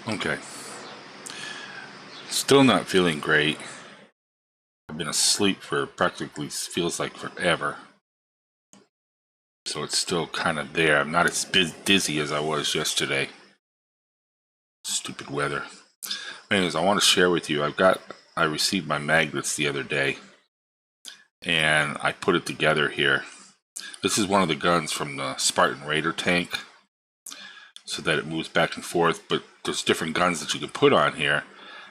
Okay. Still not feeling great. I've been asleep for practically feels like forever. So it's still kind of there. I'm not as dizzy as I was yesterday. Stupid weather. Anyways, I want to share with you. I received my magnets the other day, and I put it together here. This is one of the guns from the Spartan Raider tank, so that it moves back and forth. But there's different guns that you can put on here,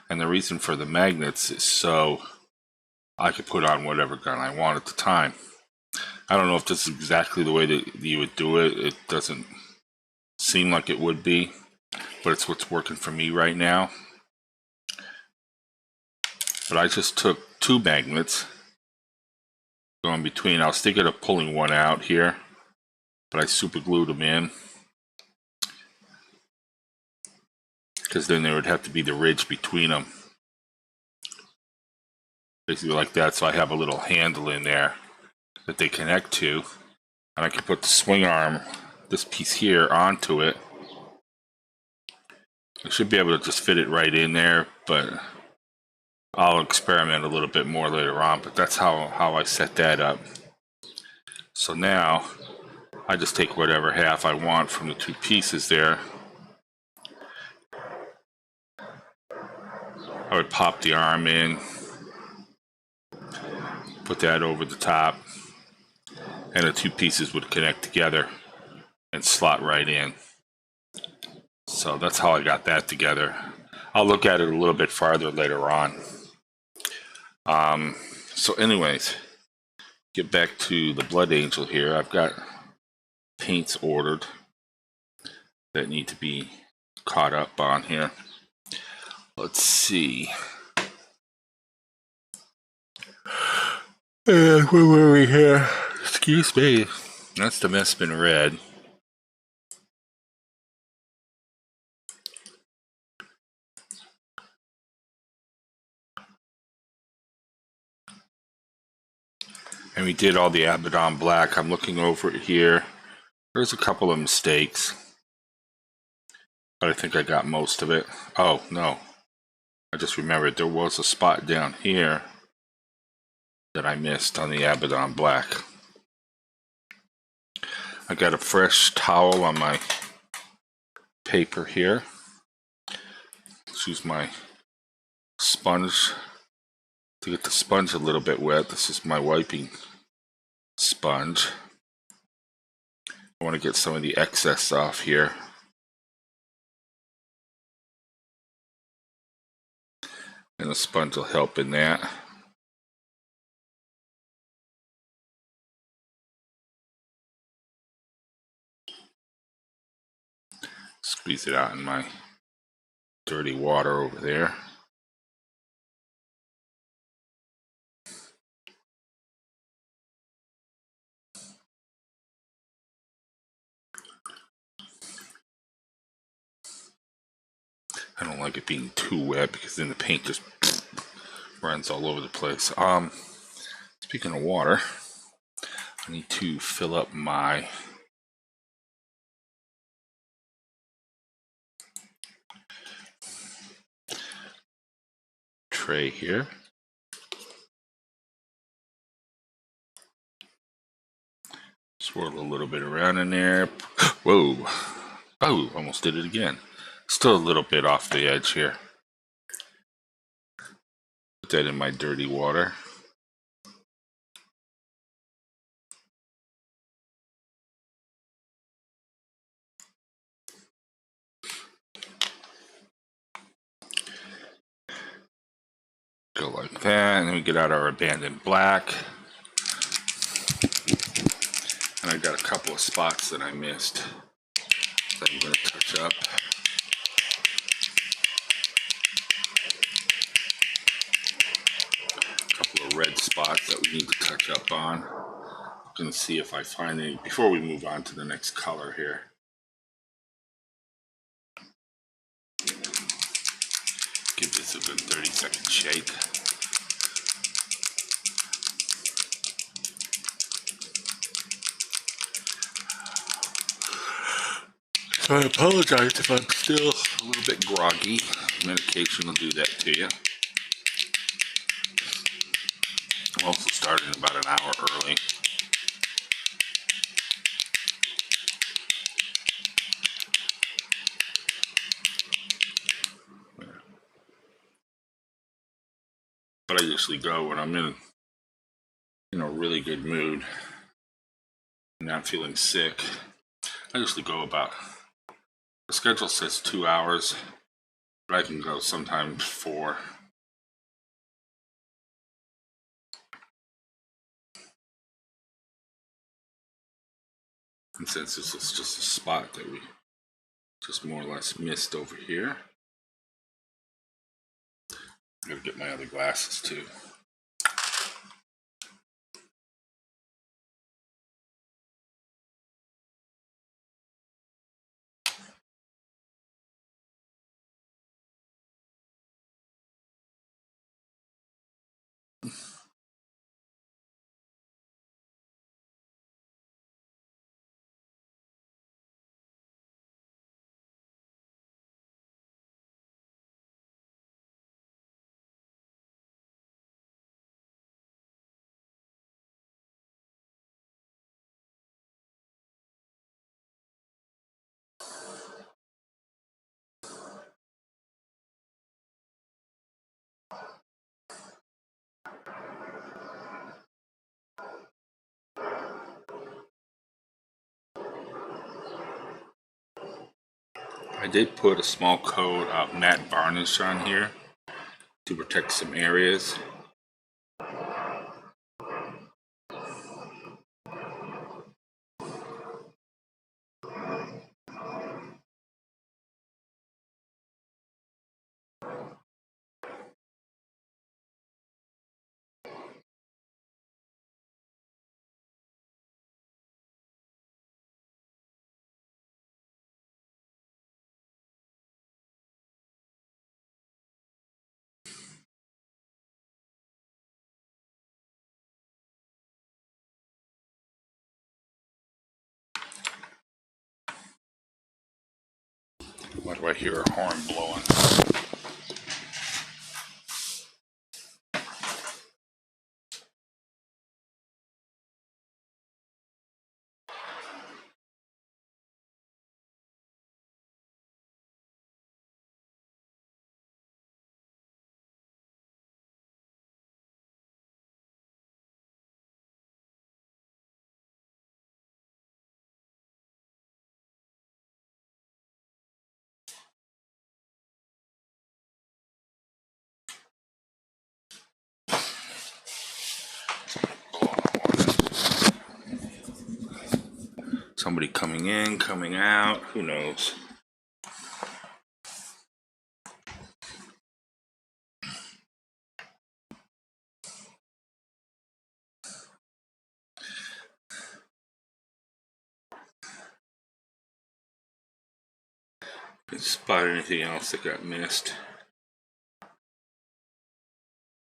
and the reason for the magnets is so I could put on whatever gun I want at the time. I don't know if this is exactly the way that you would do it. It doesn't seem like it would be, but it's what's working for me right now. But I just took 2 magnets, going between. I was thinking of pulling one out here, but I super glued them in, because then there would have to be the ridge between them. Basically like that, so I have a little handle in there that they connect to, and I can put the swing arm, this piece here, onto it. I should be able to just fit it right in there, but I'll experiment a little bit more later on. But that's how I set that up. So now I just take whatever half I want from the 2 pieces there. I would pop the arm in, put that over the top, and the 2 pieces would connect together and slot right in. So that's how I got that together. I'll look at it a little bit farther later on. So anyways, get back to the Blood Angel here. I've got paints ordered that need to be caught up on here. Let's see. Where were we here? Excuse me. That's the Mespin Red. And we did all the Abaddon Black. I'm looking over it here. There's a couple of mistakes, but I think I got most of it. Oh, no. I just remembered there was a spot down here that I missed on the Abaddon Black. I got a fresh towel on my paper here. Let's use my sponge to get the sponge a little bit wet. This is my wiping sponge. I want to get some of the excess off here. And the sponge will help in that. Squeeze it out in my dirty water over there. I don't like it being too wet because then the paint just runs all over the place. Speaking of water, I need to fill up my tray here. Swirl a little bit around in there. Whoa. Oh, almost did it again. Still a little bit off the edge here. Put that in my dirty water. Go like that, and then we get out our Abandoned Black. And I got a couple of spots that I missed that I'm going to touch up. A couple of red spots that we need to touch up on. I'm going to see if I find any before we move on to the next color here. Give this a good 30-second shake. So I apologize if I'm still a little bit groggy. Medication will do that to you. I'm also starting about an hour early. But I usually go when I'm in a really good mood and not feeling sick. I usually go about, the schedule says 2 hours, but I can go sometimes 4. And since this is just a spot that we just more or less missed over here, I'm gonna get my other glasses too. I did put a small coat of matte varnish on here to protect some areas. Why do I hear a horn blowing? Somebody coming in, coming out, who knows? Didn't spot anything else that got missed.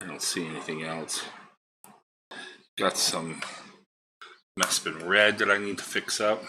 I don't see anything else. Got some Mespin red that I need to fix up.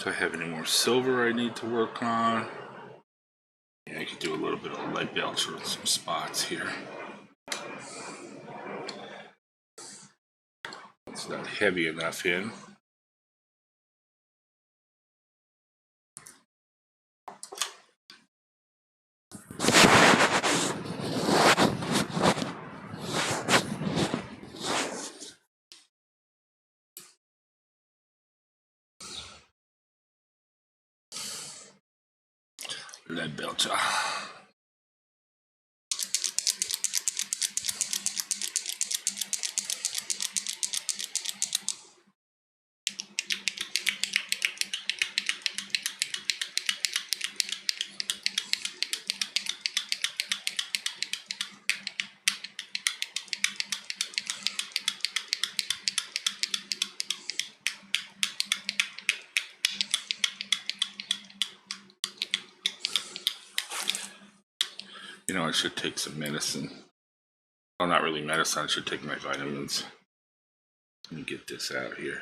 Do I have any more silver I need to work on? Yeah, I could do a little bit of lead belcher in some spots here. It's not heavy enough in. Lead belcher. You know, I should take some medicine. Well, not really medicine. I should take my vitamins. Let me get this out here.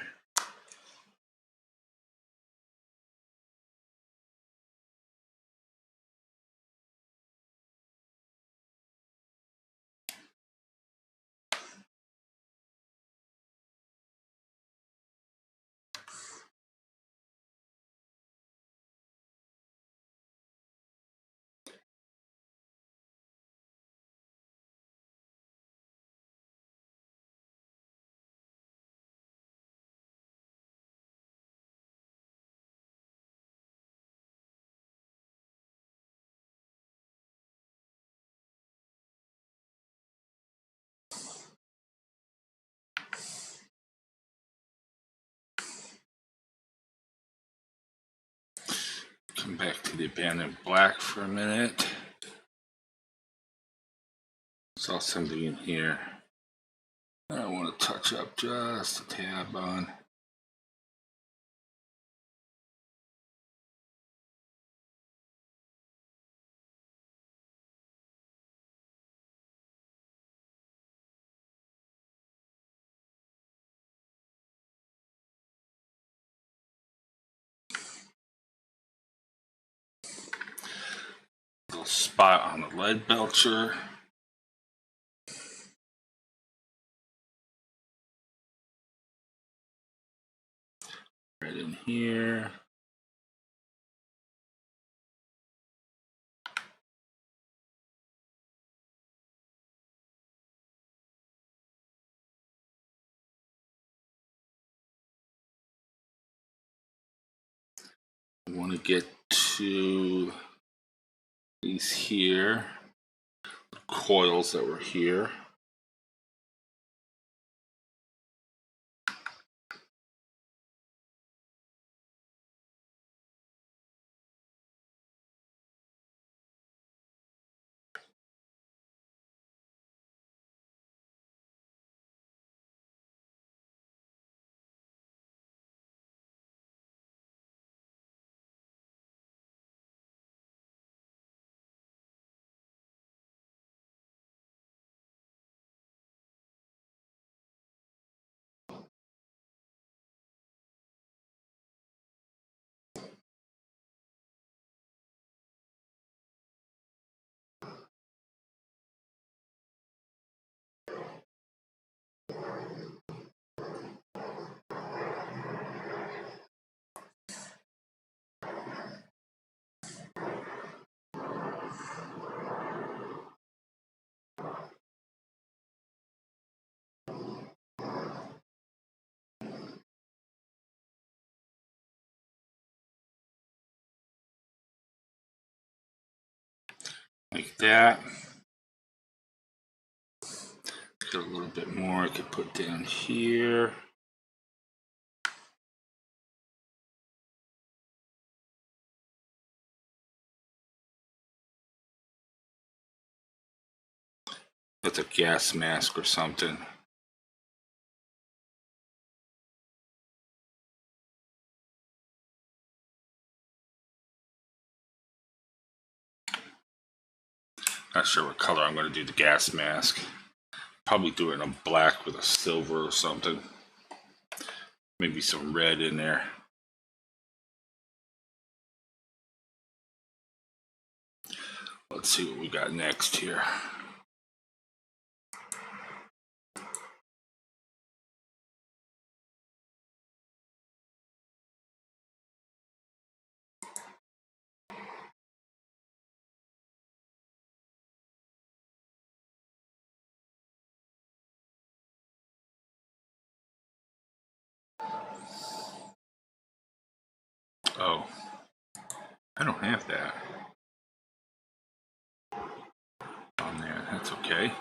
Come back to the abandoned black for a minute. Saw something in here I want to touch up just a tab on. Little spot on the lead belcher. Right in here. I want to get to these here coils that were here. Like that. Get a little bit more I could put down here. That's a gas mask or something. Not sure what color I'm going to do the gas mask. Probably do it in a black with a silver or something. Maybe some red in there. Let's see what we got next here. Oh, I don't have that on there. That's okay.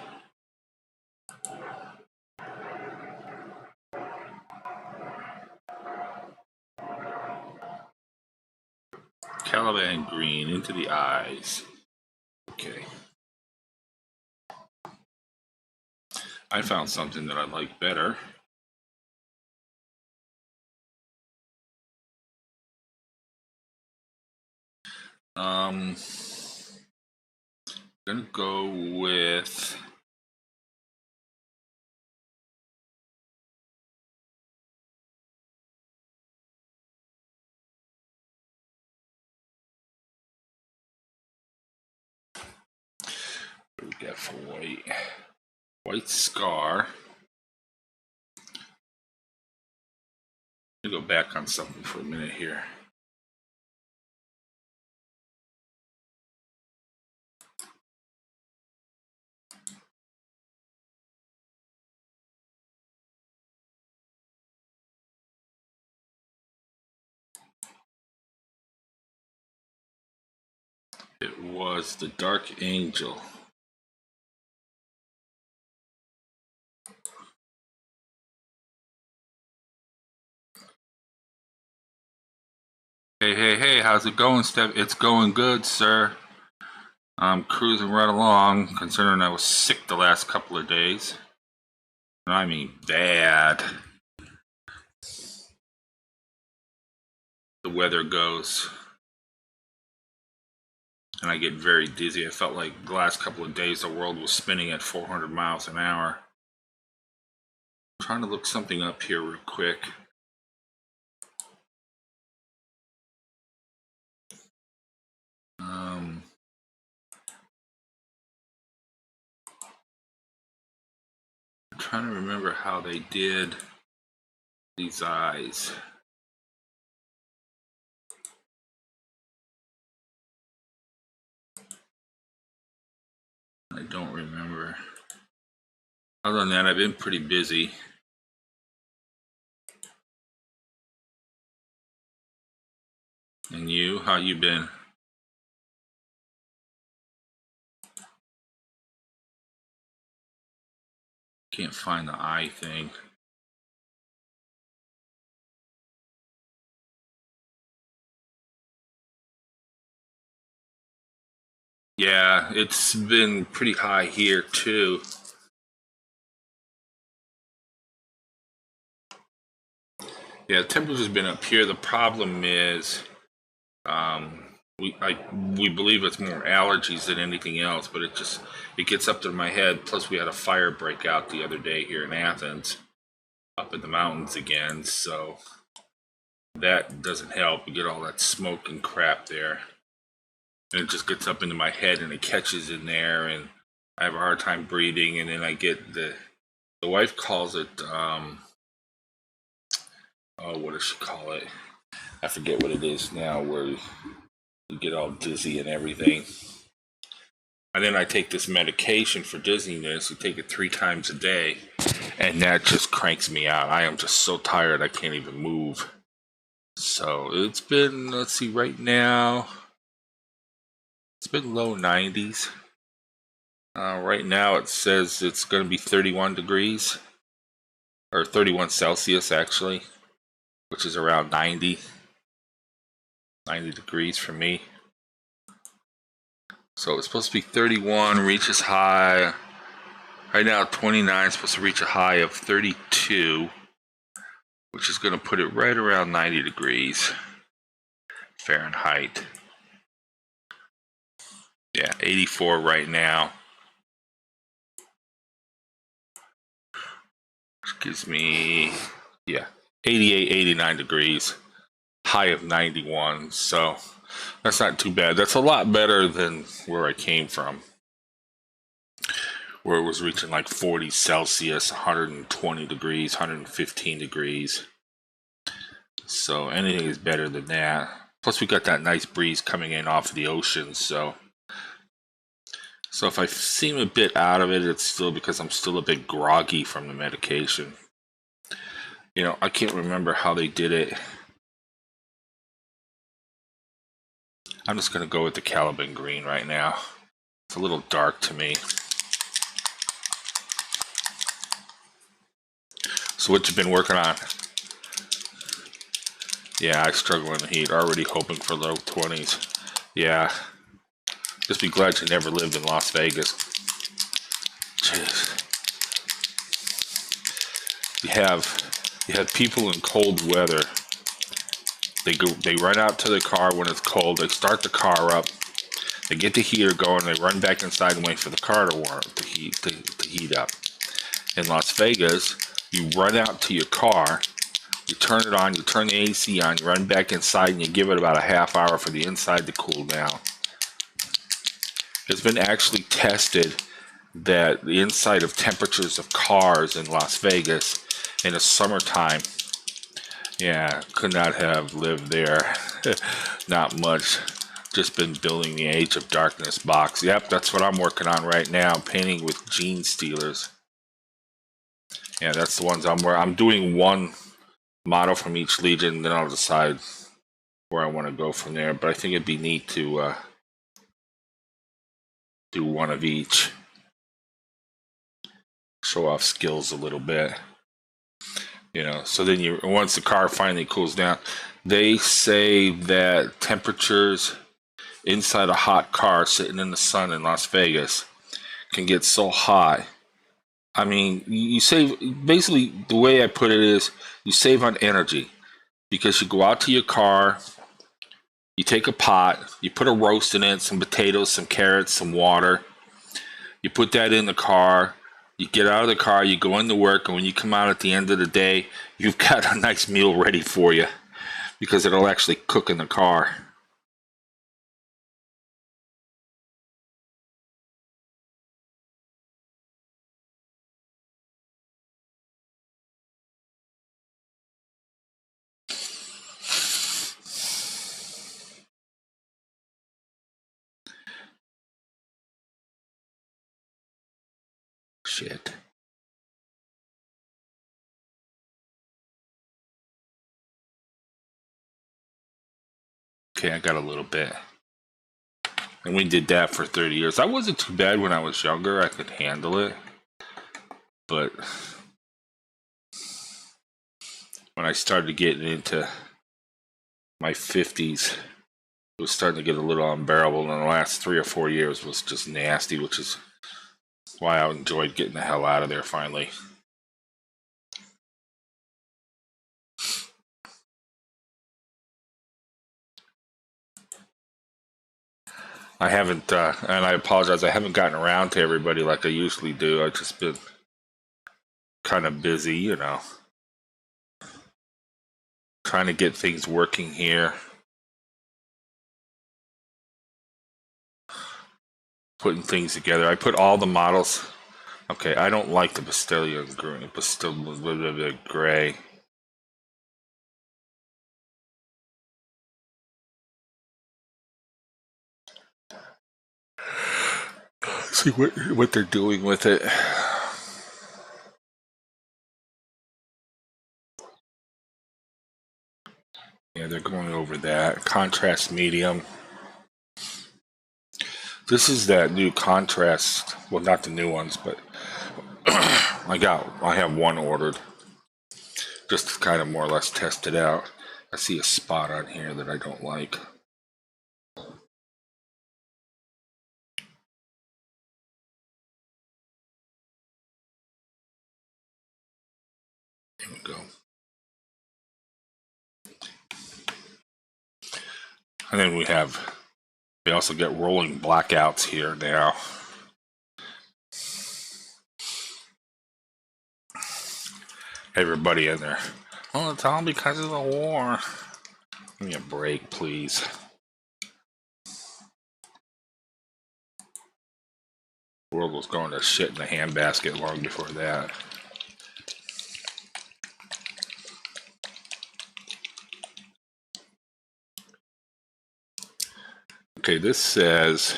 Caliban green into the eyes. Okay. I found something that I like better. Gonna go with what do we got for white? White Scar. Let me go back on something for a minute here. It was the Dark Angel. Hey, how's it going, Steph? It's going good, sir. I'm cruising right along, considering I was sick the last couple of days. I mean, bad. The weather goes, and I get very dizzy. I felt like the last couple of days the world was spinning at 400 miles an hour. I'm trying to look something up here real quick. I'm trying to remember how they did these eyes. I don't remember. Other than that, I've been pretty busy. And you, how you been? Can't find the eye thing. Yeah, it's been pretty high here too. Yeah, temperature's been up here. The problem is, we believe it's more allergies than anything else, but it gets up to my head. Plus, we had a fire break out the other day here in Athens, up in the mountains again. So that doesn't help. We get all that smoke and crap there, and it just gets up into my head and it catches in there, and I have a hard time breathing. And then I get the wife calls it oh, what does she call it? I forget what it is now, where you get all dizzy and everything. And then I take this medication for dizziness. You take it 3 times a day, and that just cranks me out. I am just so tired I can't even move. So it's been, let's see, right now, it's been low 90s. Right now it says it's going to be 31 degrees, or 31 Celsius actually, which is around 90 degrees for me. So it's supposed to be 31, reaches high. Right now 29 is supposed to reach a high of 32, which is going to put it right around 90 degrees Fahrenheit. Yeah, 84 right now. Which gives me, yeah, 88, 89 degrees. high of 91, so that's not too bad. That's a lot better than where I came from, where it was reaching like 40 Celsius, 120 degrees, 115 degrees. So anything is better than that. Plus we got that nice breeze coming in off of the ocean, so if I seem a bit out of it, it's still because I'm still a bit groggy from the medication. You know, I can't remember how they did it. I'm just going to go with the Caliban green right now. It's a little dark to me. So what you been working on? Yeah, I struggle in the heat. Already hoping for low 20s. Yeah. Just be glad you never lived in Las Vegas. Jeez. You have people in cold weather. They run out to the car when it's cold. They start the car up. They get the heater going. They run back inside and wait for the car to heat up. In Las Vegas, you run out to your car. You turn it on. You turn the AC on. You run back inside and you give it about a half hour for the inside to cool down. It's been actually tested that the inside of temperatures of cars in Las Vegas in the summertime, yeah, could not have lived there. Not much. Just been building the Age of Darkness box. Yep, that's what I'm working on right now, painting with Gene Stealers. Yeah, that's the ones I'm doing one model from each Legion, then I'll decide where I want to go from there. But I think it'd be neat to do one of each. Show off skills a little bit. You know, so then once the car finally cools down, they say that temperatures inside a hot car sitting in the sun in Las Vegas can get so hot. I mean, you save, basically the way I put it is you save on energy because you go out to your car, you take a pot, you put a roast in it, some potatoes, some carrots, some water. You put that in the car, you get out of the car, you go into work, and when you come out at the end of the day, you've got a nice meal ready for you because it'll actually cook in the car. Shit. Okay, I got a little bit. And we did that for 30 years. That wasn't too bad when I was younger. I could handle it. But when I started getting into my 50s, it was starting to get a little unbearable. And the last 3 or 4 years was just nasty, which is why I enjoyed getting the hell out of there finally. I haven't, and I apologize, I haven't gotten around to everybody like I usually do. I've just been kind of busy, you know, trying to get things working here. Putting things together. I put all the models. Okay, I don't like the Bastillion green, Bastillion gray. See what they're doing with it. Yeah, they're going over that contrast medium. This is that new contrast. Well, not the new ones, but I have one ordered just to kind of more or less test it out. I see a spot on here that I don't like. Here we go. And then we also get rolling blackouts here now. Everybody in there. Well, it's all because of the war. Give me a break, please. The world was going to shit in the handbasket long before that. Okay, this says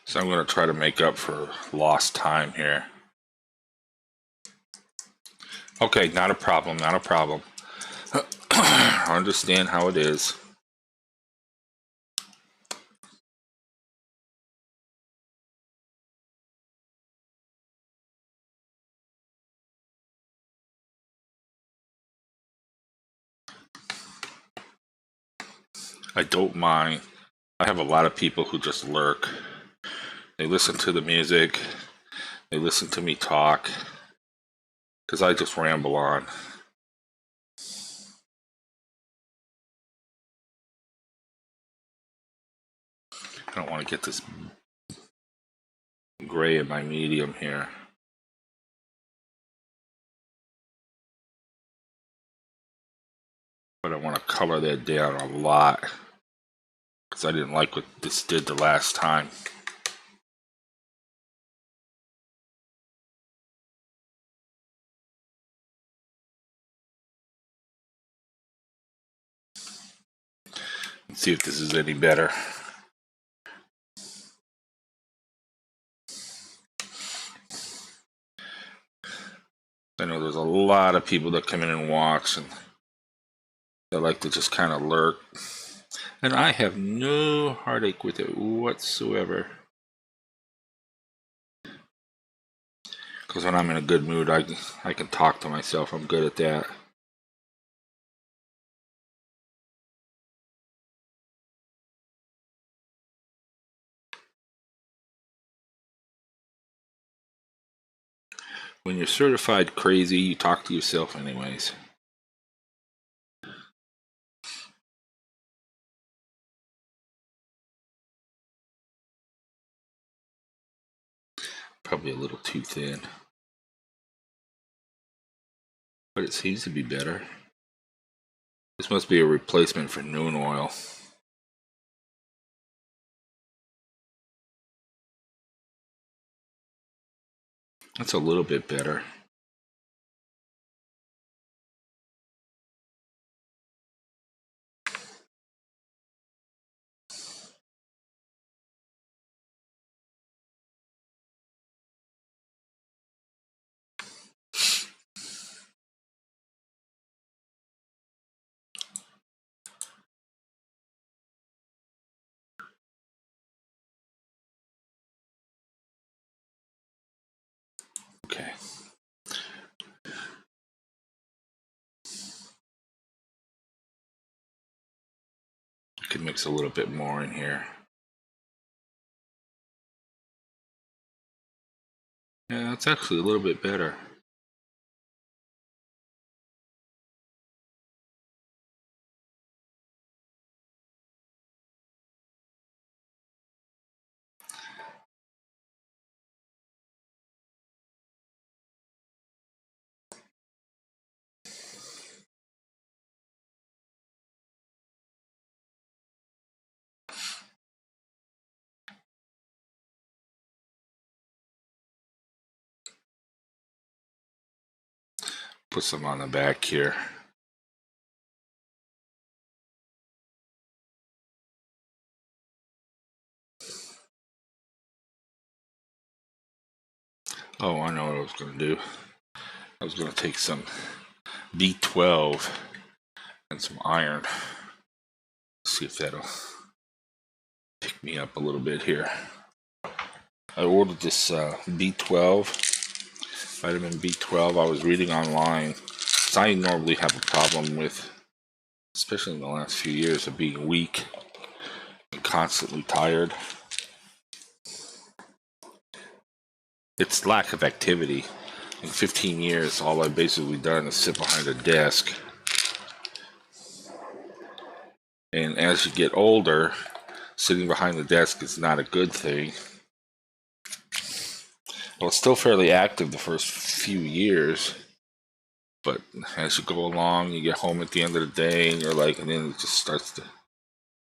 so I'm going to try to make up for lost time here. Okay, not a problem, not a problem. I understand how it is. I don't mind. I have a lot of people who just lurk. They listen to the music. They listen to me talk. Because I just ramble on. I don't want to get this gray in my medium here. But I want to color that down a lot. Because I didn't like what this did the last time. Let's see if this is any better. I know there's a lot of people that come in and watch and they like to just kind of lurk. And I have no heartache with it whatsoever. Because when I'm in a good mood, I can talk to myself. I'm good at that. When you're certified crazy, you talk to yourself anyways. Probably a little too thin. But it seems to be better. This must be a replacement for Noon Oil. That's a little bit better. Okay. I could mix a little bit more in here. Yeah, that's actually a little bit better. Put some on the back here. Oh, I know what I was going to do. I was going to take some B12 and some iron. See if that'll pick me up a little bit here. I ordered this B12, vitamin B12. I was reading online. So I normally have a problem with, especially in the last few years, of being weak and constantly tired. it's lack of activity. In 15 years, all I've basically done is sit behind a desk. And as you get older, sitting behind the desk is not a good thing. I was still fairly active the first few years, but as you go along, you get home at the end of the day, and you're like, and then it just starts to,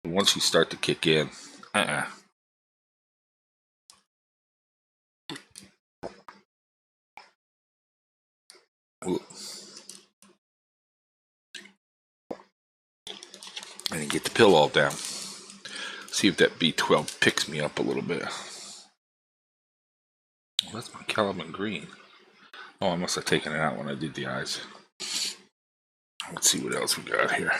once you start to kick in, Ooh. I didn't get the pill all down. See if that B12 picks me up a little bit. Well, that's my Caliban green. Oh, I must have taken it out when I did the eyes. Let's see what else we got here.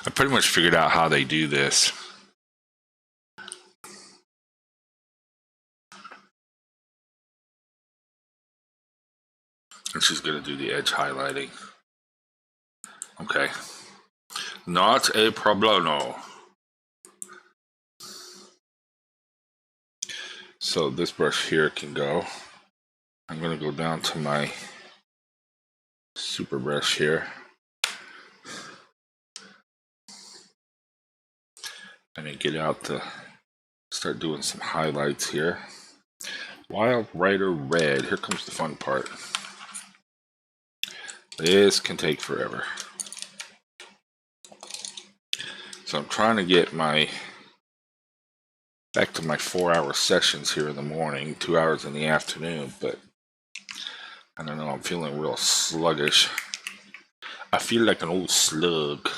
I pretty much figured out how they do this. And she's going to do the edge highlighting. Okay. Not a problemo. So this brush here can go. I'm going to go down to my super brush here. And then get out to start doing some highlights here. Wild Rider Red. Here comes the fun part. This can take forever. So I'm trying to get back to my 4-hour sessions here in the morning, 2 hours in the afternoon, but I don't know, I'm feeling real sluggish. I feel like an old slug.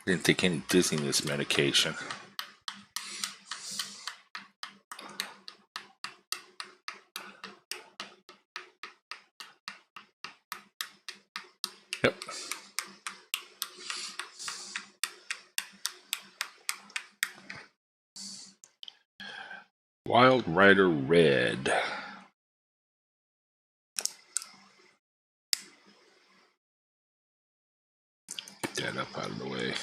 Didn't take any dizziness medication. Yep. Wild Rider Red. Get that up out of the way.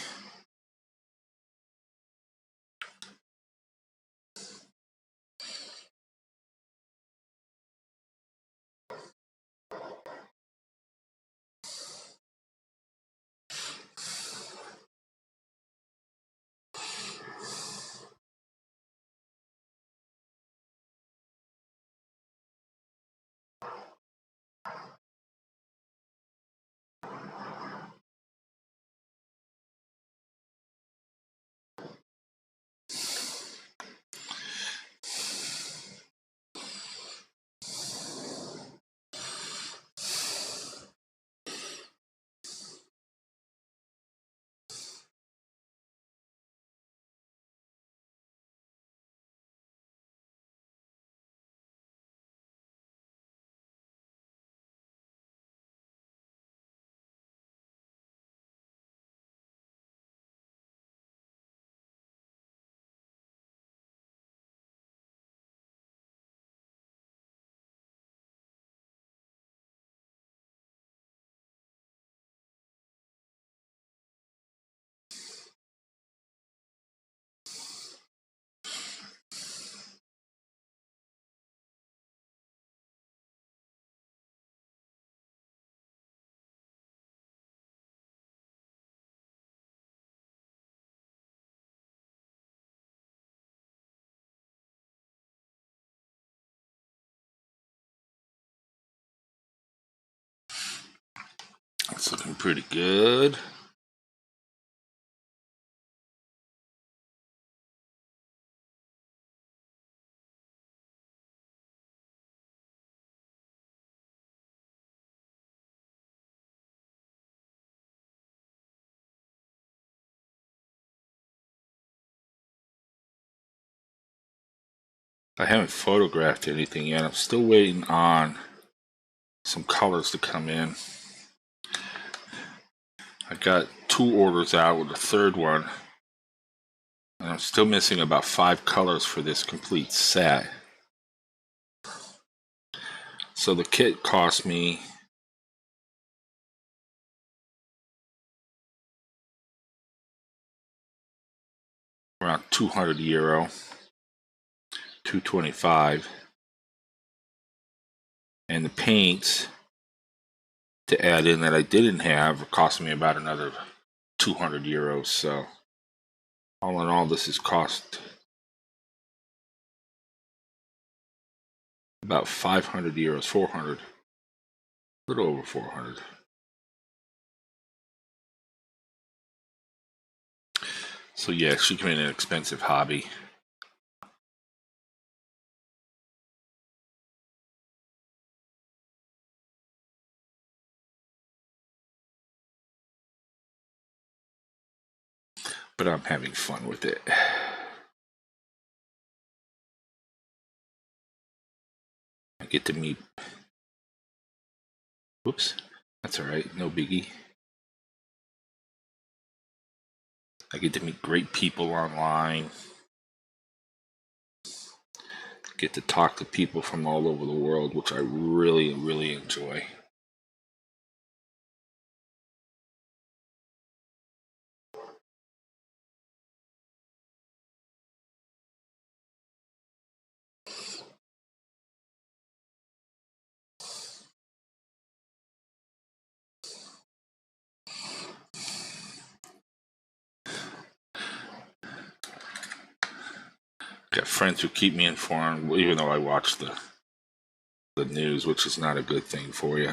It's looking pretty good. I haven't photographed anything yet. I'm still waiting on some colors to come in. I got 2 orders out with the 3rd one, and I'm still missing about 5 colors for this complete set. So the kit cost me around €200, $225, and the paints to add in that I didn't have cost me about another €200. So all in all, this has cost about €500, 400, a little over 400. So yeah, she can be an expensive hobby. But I'm having fun with it. I get to meet, whoops, that's alright, no biggie. I get to meet great people online. Get to talk to people from all over the world, which I really, really enjoy. Got friends who keep me informed, even though I watch the news, which is not a good thing for you.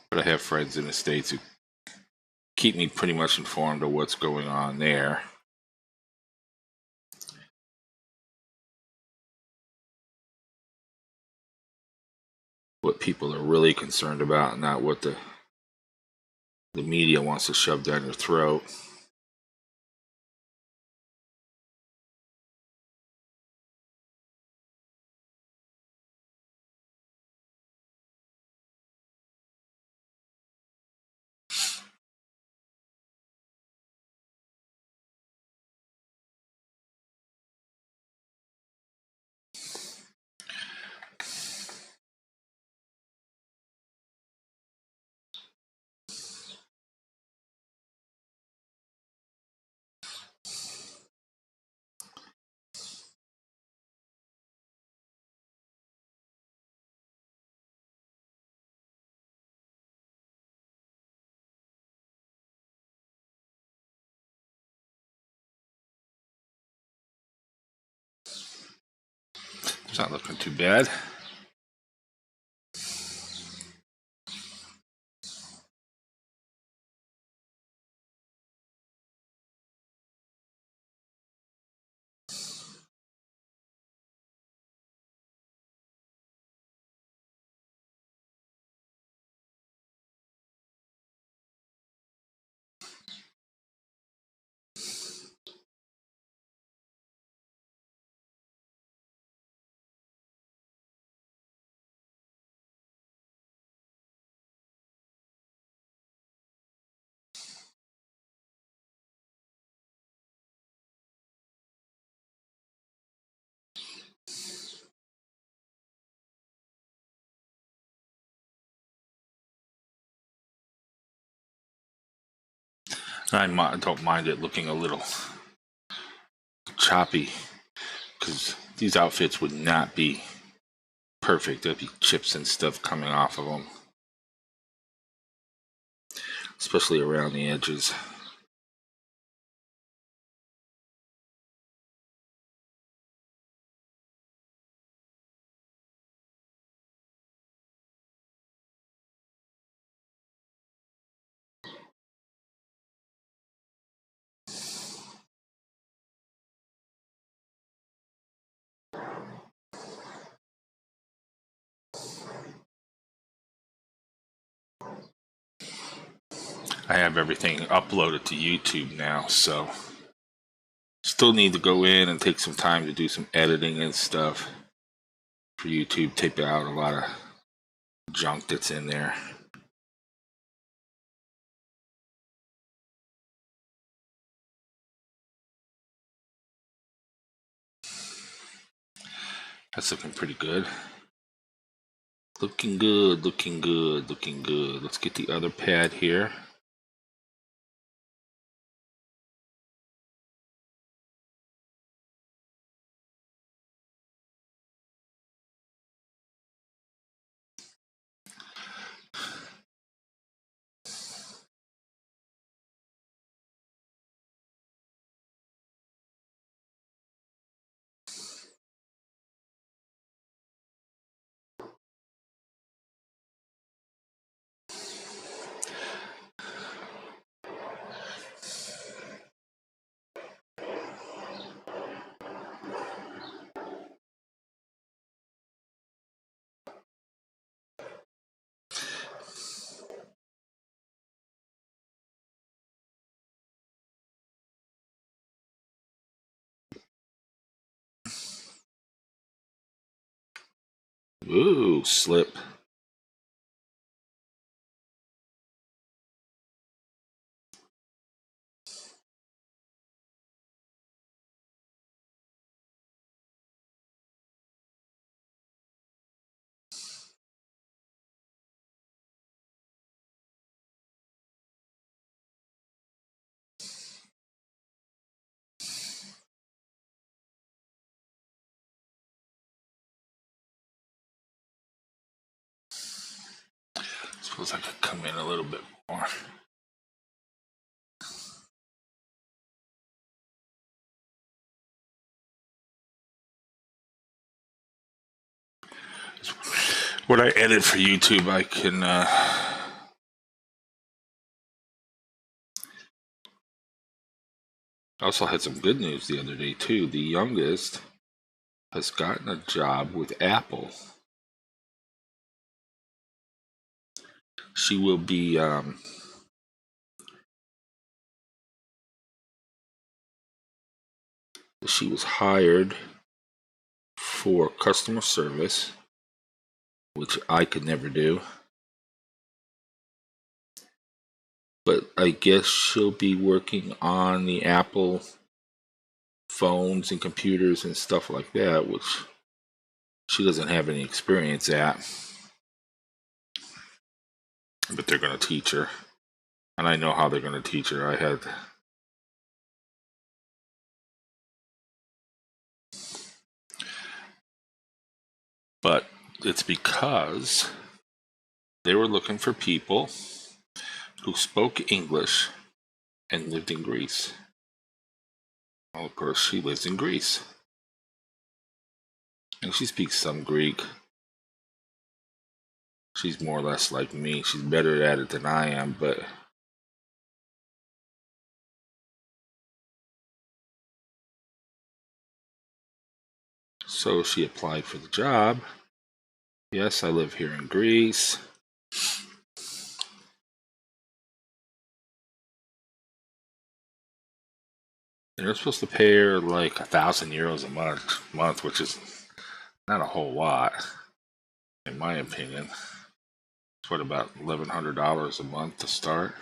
But I have friends in the States who keep me pretty much informed of what's going on there. What people are really concerned about, not what the media wants to shove down your throat. It's not looking too bad. I don't mind it looking a little choppy, because these outfits would not be perfect. There'd be chips and stuff coming off of them, especially around the edges. I have everything uploaded to YouTube now, so still need to go in and take some time to do some editing and stuff for YouTube, take out a lot of junk that's in there. That's looking pretty good. Looking good, looking good, looking good. Let's get the other pad here. Ooh, slip. Suppose I could come in a little bit more. What I edit for YouTube, I can I also had some good news the other day too. The youngest has gotten a job with Apple. She will be she was hired for customer service, which I could never do. But I guess she'll be working on the Apple phones and computers and stuff like that, which she doesn't have any experience at. But they're going to teach her. And I know how they're going to teach her. But it's because they were looking for people who spoke English and lived in Greece. Well, of course, she lives in Greece. And she speaks some Greek. She's more or less like me. She's better at it than I am, but so she applied for the job. Yes, I live here in Greece. And they're supposed to pay her like 1,000 euros a month, which is not a whole lot, in my opinion. It's what, about $1,100 a month to start.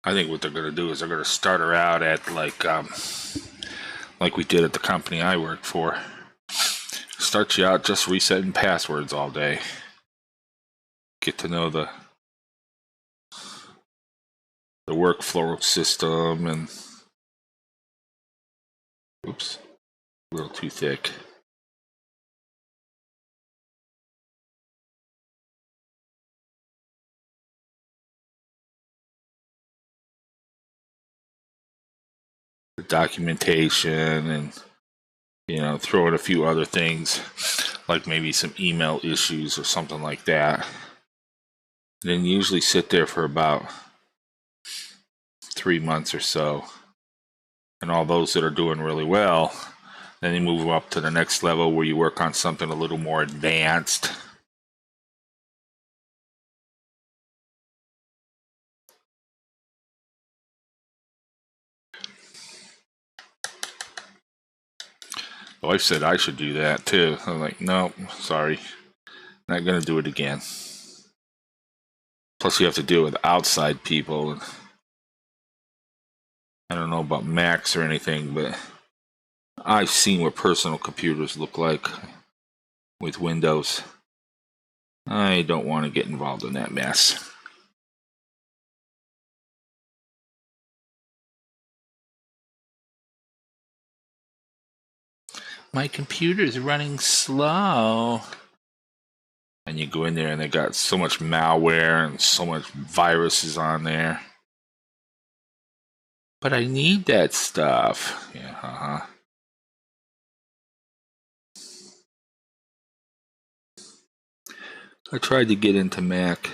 I think what they're going to do is they're going to start her out at like we did at the company I work for. Start you out just resetting passwords all day. Get to know the workflow system and oops, a little too thick. The documentation and throw in a few other things like maybe some email issues or something like that. And then usually sit there for about 3 months or so. And all those that are doing really well, then you move up to the next level where you work on something a little more advanced. The wife said I should do that too. I'm like, no, sorry. Not going to do it again. Plus you have to deal with outside people. I don't know about Macs or anything, but I've seen what personal computers look like with Windows. I don't want to get involved in that mess. My computer's running slow. And you go in there and they got so much malware and so much viruses on there. But I need that stuff. Yeah, I tried to get into Mac.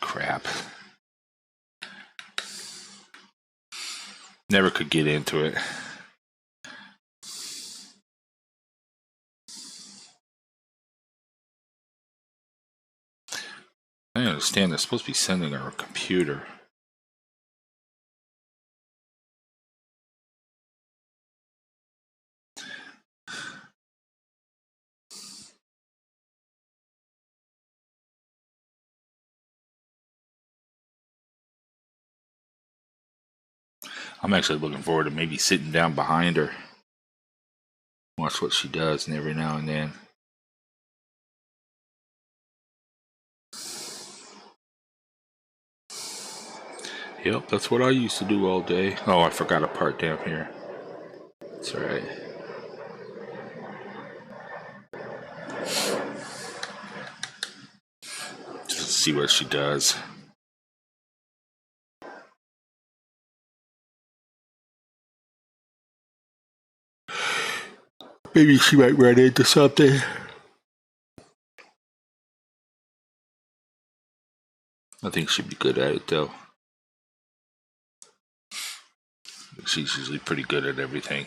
Crap. Never could get into it. I understand they're supposed to be sending her a computer. I'm actually looking forward to maybe sitting down behind her. Watch what she does and every now and then. Yep, that's what I used to do all day. Oh, I forgot a part down here. That's alright. Just see what she does. Maybe she might run into something. I think she'd be good at it though. She's usually pretty good at everything.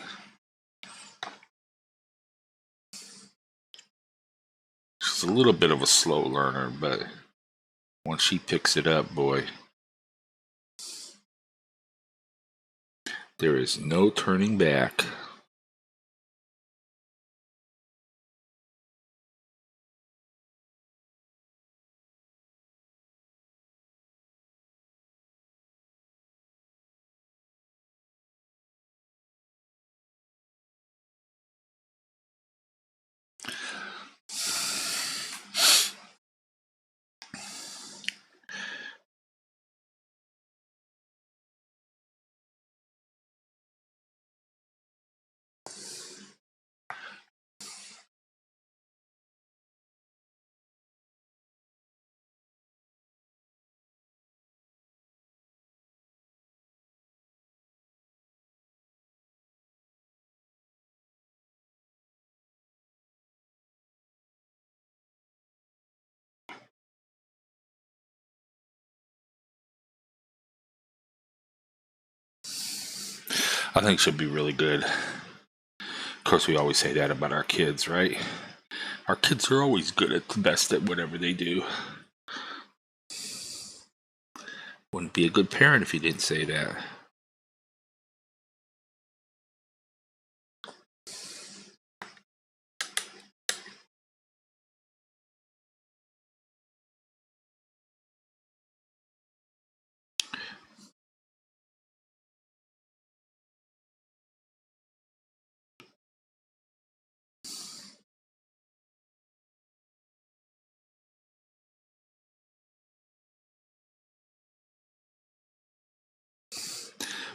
She's a little bit of a slow learner, but once she picks it up, boy, there is no turning back. I think she'll be really good. Of course, we always say that about our kids, right? Our kids are always good at the best at whatever they do. Wouldn't be a good parent if you didn't say that.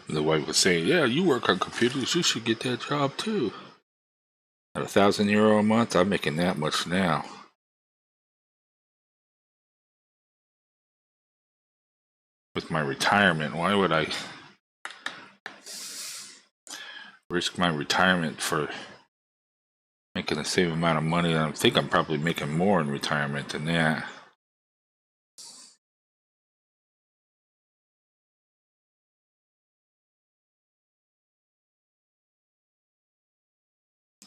The wife was saying, yeah, you work on computers, you should get that job too. At €1,000 a month, I'm making that much now. with my retirement. Why would I risk my retirement for making the same amount of money? I think I'm probably making more in retirement than that.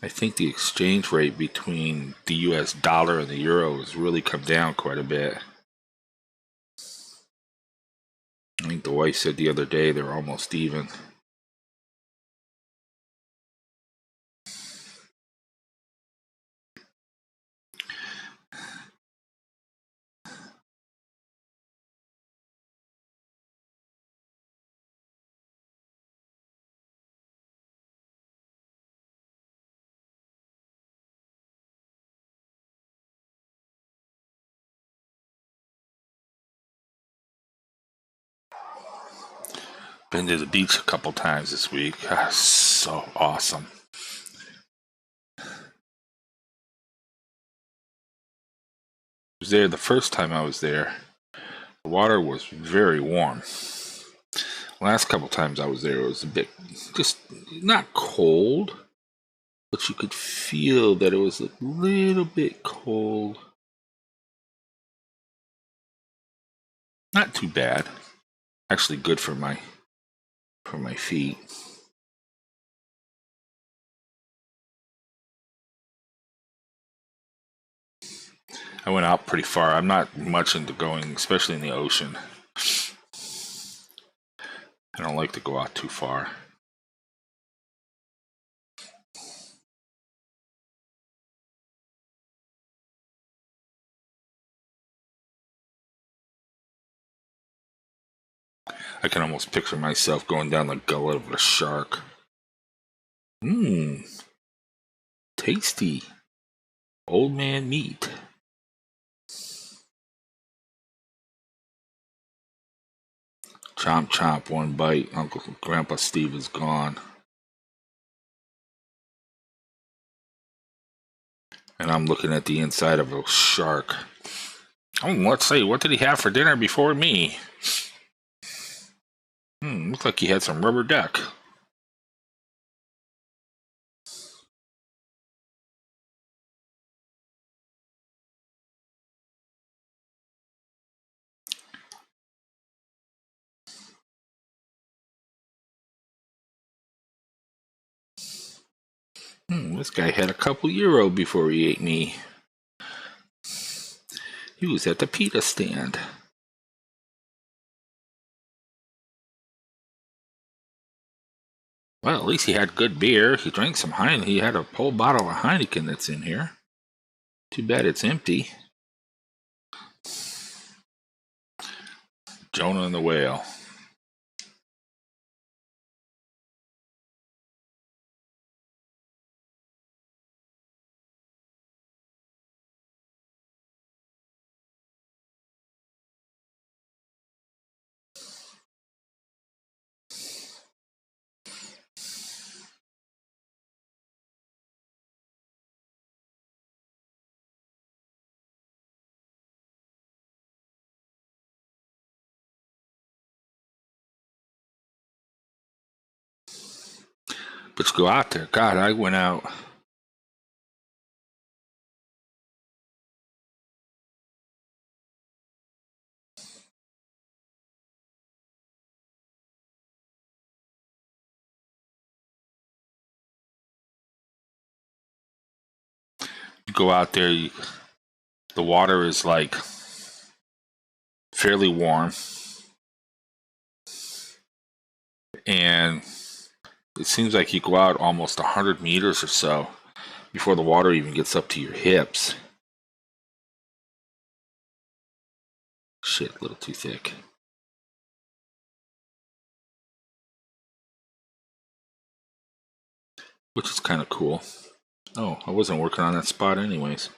I think the exchange rate between the US dollar and the euro has really come down quite a bit. I think the wife said the other day they're almost even. Been to the beach a couple times this week. So awesome. I was there the first time I was there. The water was very warm. Last couple times I was there, it was a bit, just not cold, but you could feel that it was a little bit cold. Not too bad. Actually good for my feet. I went out pretty far. I'm not much into going, especially in the ocean. I don't like to go out too far. I can almost picture myself going down the gullet of a shark. Mmm. Tasty. Old man meat. Chomp chomp, one bite. Grandpa Steve is gone. And I'm looking at the inside of a shark. Oh, let's see, what did he have for dinner before me? Looks like he had some rubber duck. This guy had a couple euro before he ate me. He was at the pita stand. Well, at least he had good beer. He drank some Heineken. He had a whole bottle of Heineken that's in here. Too bad it's empty. Jonah and the whale. But you go out there. God, I went out. You go out there, the water is like fairly warm. And it seems like you go out almost 100 meters or so before the water even gets up to your hips. Shit, a little too thick. Which is kind of cool. Oh, I wasn't working on that spot anyways.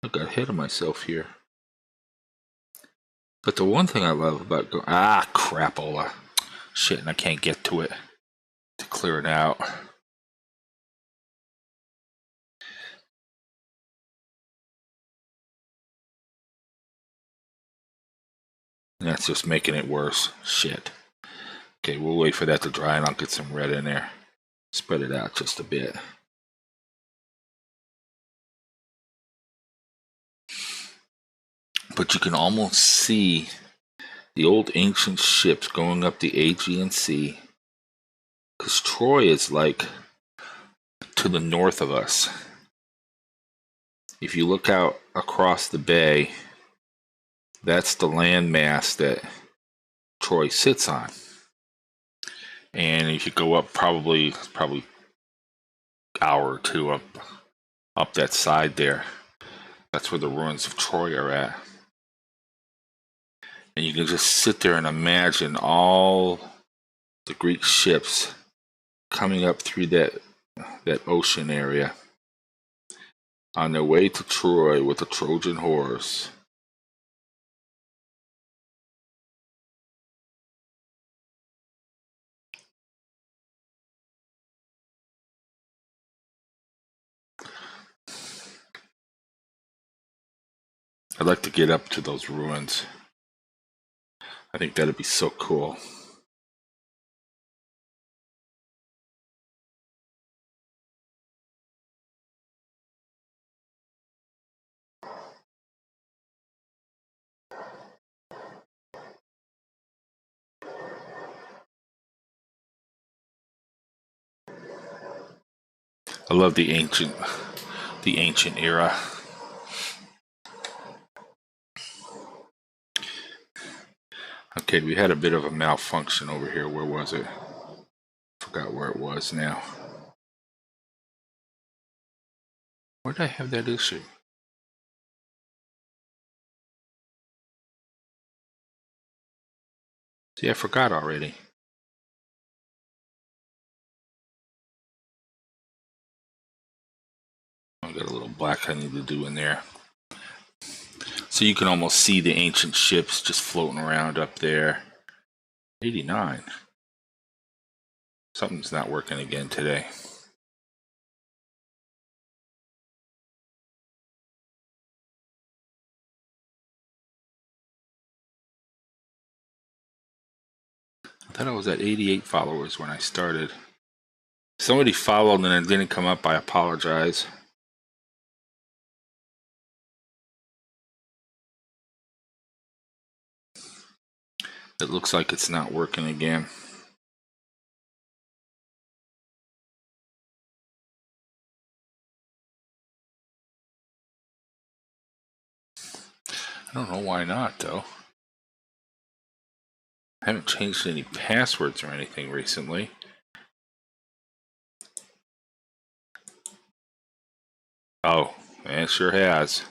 I got ahead of myself here. But the one thing I love about crapola. Shit, and I can't get to it to clear it out. That's just making it worse. Shit. Okay, we'll wait for that to dry and I'll get some red in there. Spread it out just a bit. But you can almost see the old ancient ships going up the Aegean Sea. Because Troy is like to the north of us. If you look out across the bay, that's the landmass that Troy sits on. And if you go up probably hour or two up that side there, that's where the ruins of Troy are at. And you can just sit there and imagine all the Greek ships coming up through that ocean area on their way to Troy with the Trojan Horus. I'd like to get up to those ruins. I think that'd be so cool. I love the ancient era. Okay, we had a bit of a malfunction over here. Where was it? Forgot where it was now. Where did I have that issue? See, I forgot already. I got a little black I need to do in there. So you can almost see the ancient ships just floating around up there. 89. Something's not working again today. I thought I was at 88 followers when I started. Somebody followed and it didn't come up. I apologize. It looks like it's not working again. I don't know why not, though. I haven't changed any passwords or anything recently. Oh, it sure has.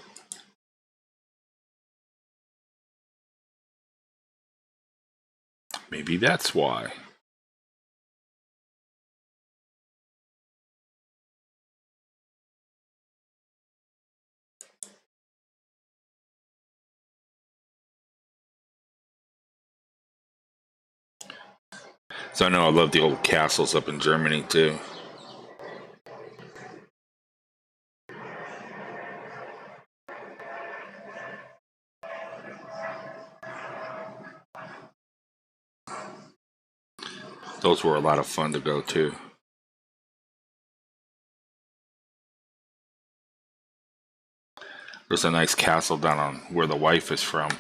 Maybe that's why. So I know I love the old castles up in Germany too. Those were a lot of fun to go to. There's a nice castle down on where the wife is from.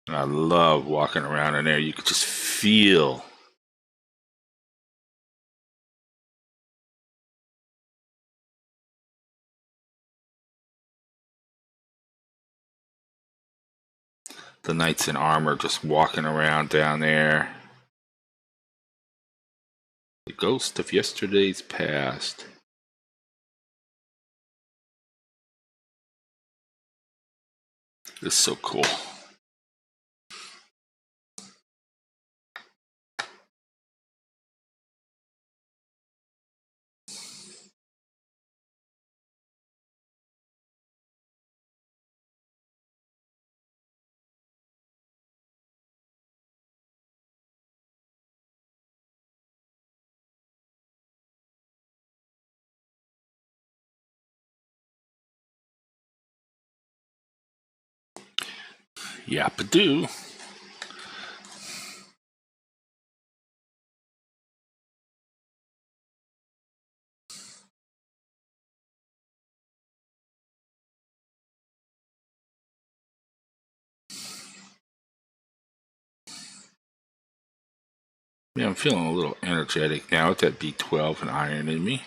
And I love walking around in there. You could just feel the knights in armor just walking around down there. The ghost of yesterday's past. It's so cool. Yap-a-doo. Yeah, I'm feeling a little energetic now with that B12 and iron in me.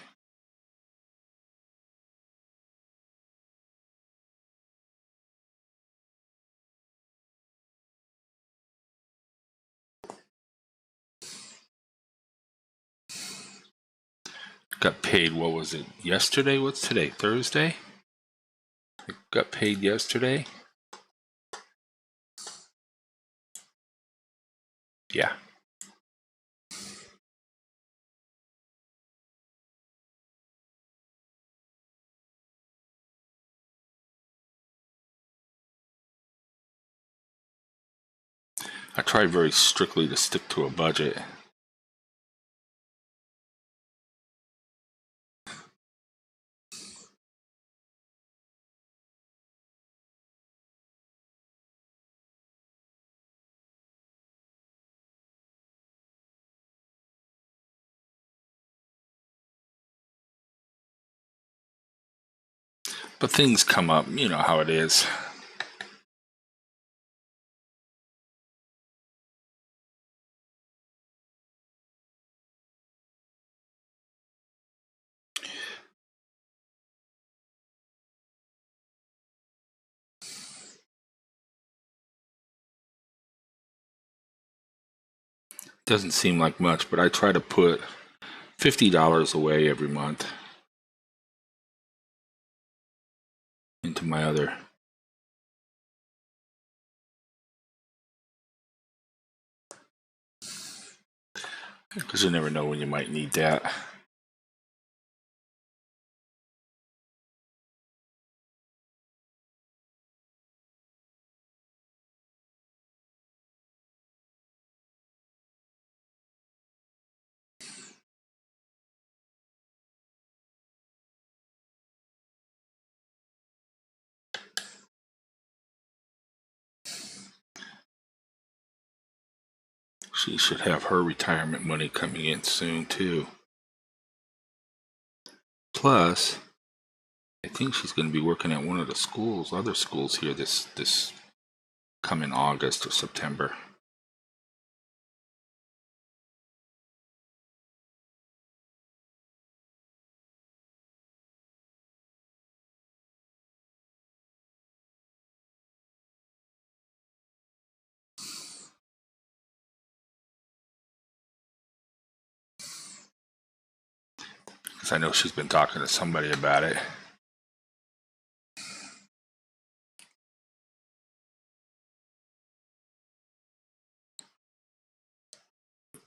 Got paid, what was it, yesterday? What's today, Thursday? Got paid yesterday. Yeah. I try very strictly to stick to a budget. But things come up, you know how it is. Doesn't seem like much, but I try to put $50 away every month into my other. Because you never know when you might need that. She should have her retirement money coming in soon too. Plus, I think she's going to be working at one of the schools, other schools here this coming August or September. Because I know she's been talking to somebody about it.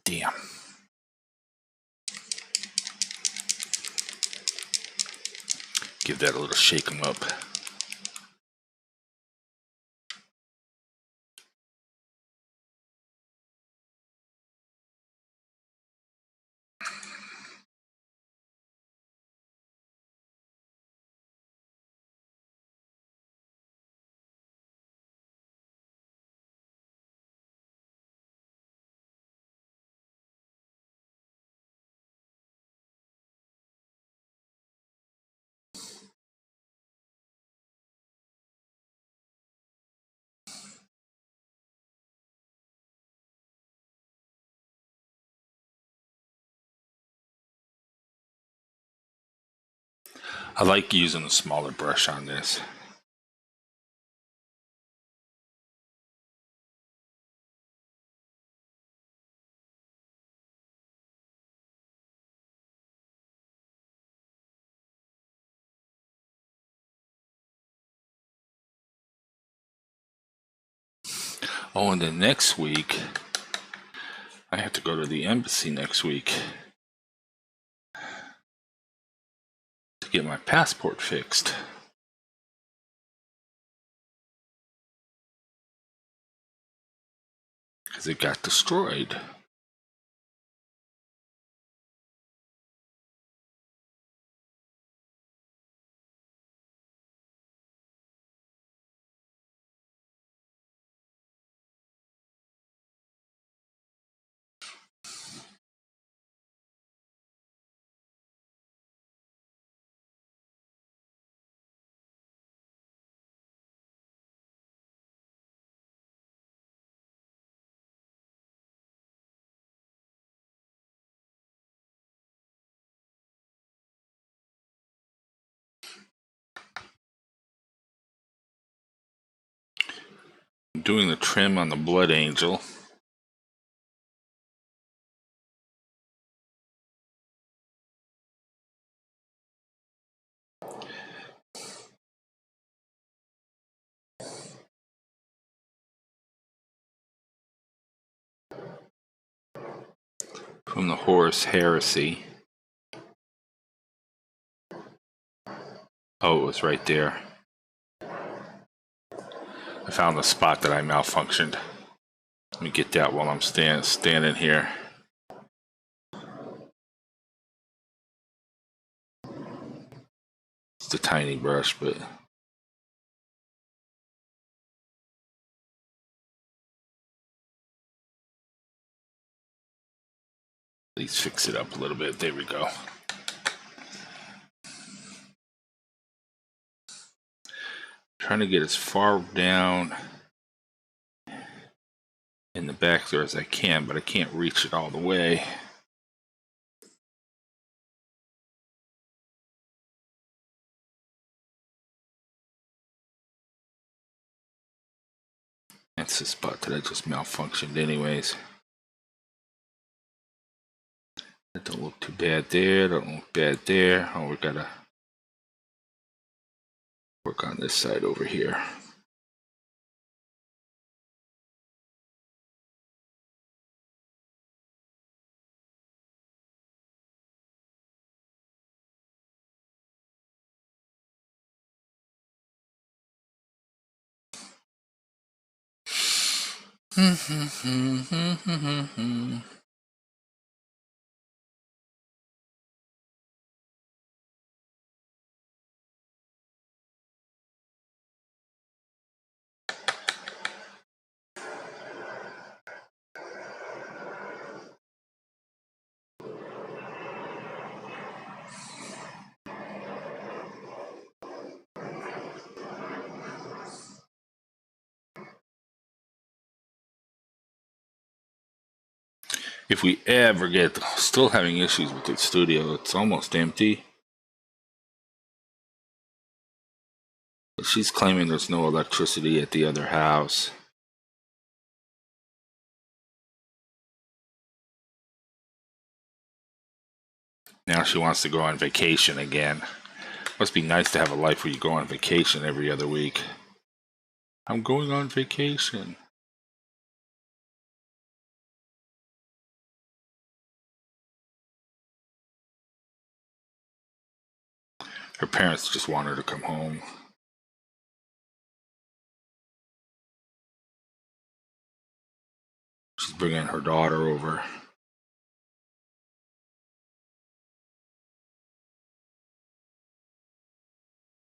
Damn. Give that a little shake 'em up. I like using a smaller brush on this. Oh, and then next week, I have to go to the embassy next week to get my passport fixed. Because it got destroyed. doing the trim on the Blood Angel. From the Horus Heresy. Oh, it was right there. I found the spot that I malfunctioned. Let me get that while I'm standing here. It's a tiny brush, but at least fix it up a little bit. There we go. Trying to get as far down in the back there as I can, but I can't reach it all the way. That's the spot that I just malfunctioned anyways. That don't look too bad there, don't look bad there. Oh, we gotta work on this side over here. If we ever get still having issues with the studio, it's almost empty. But she's claiming there's no electricity at the other house. Now she wants to go on vacation again. Must be nice to have a life where you go on vacation every other week. I'm going on vacation. Her parents just want her to come home. She's bringing her daughter over.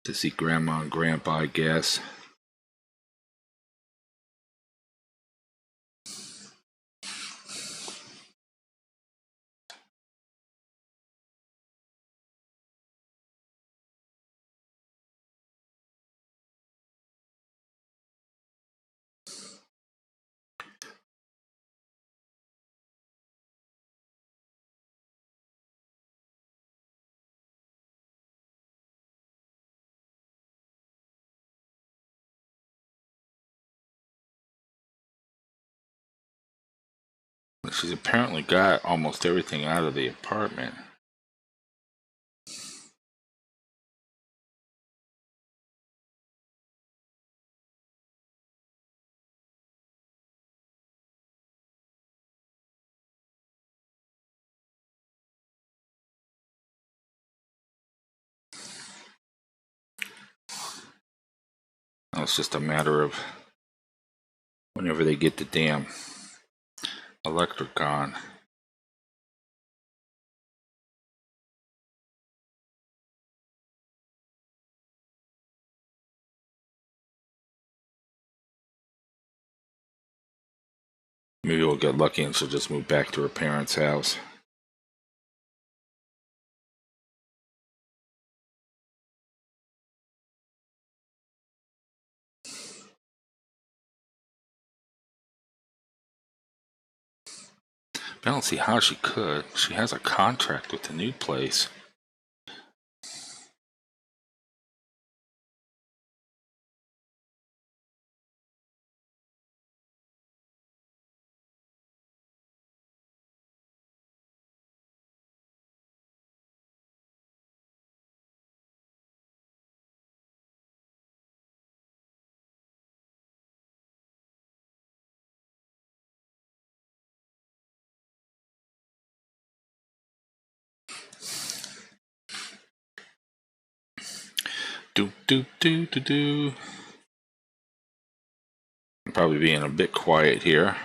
To see Grandma and Grandpa, I guess. She's apparently got almost everything out of the apartment. Now it's just a matter of whenever they get the damn electric on. Maybe we'll get lucky and she'll just move back to her parents' house. But I don't see how she could. She has a contract with the new place. Do do do do do. I'm probably being a bit quiet here.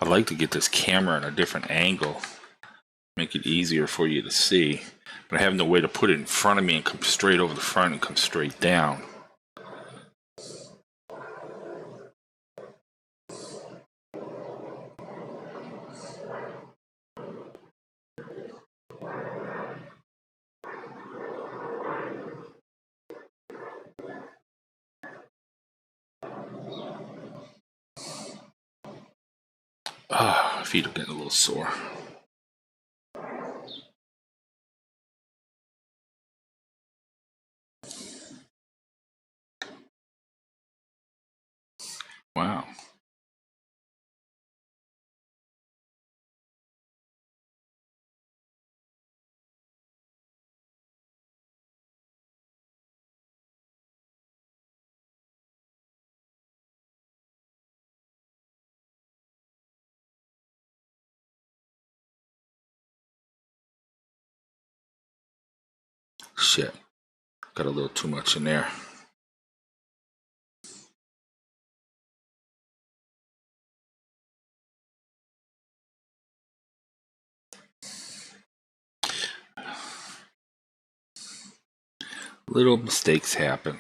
I'd like to get this camera in a different angle, make it easier for you to see, but I have no way to put it in front of me and come straight over the front and come straight down. Feet are getting a little sore. Wow. Shit. Got a little too much in there. Little mistakes happen.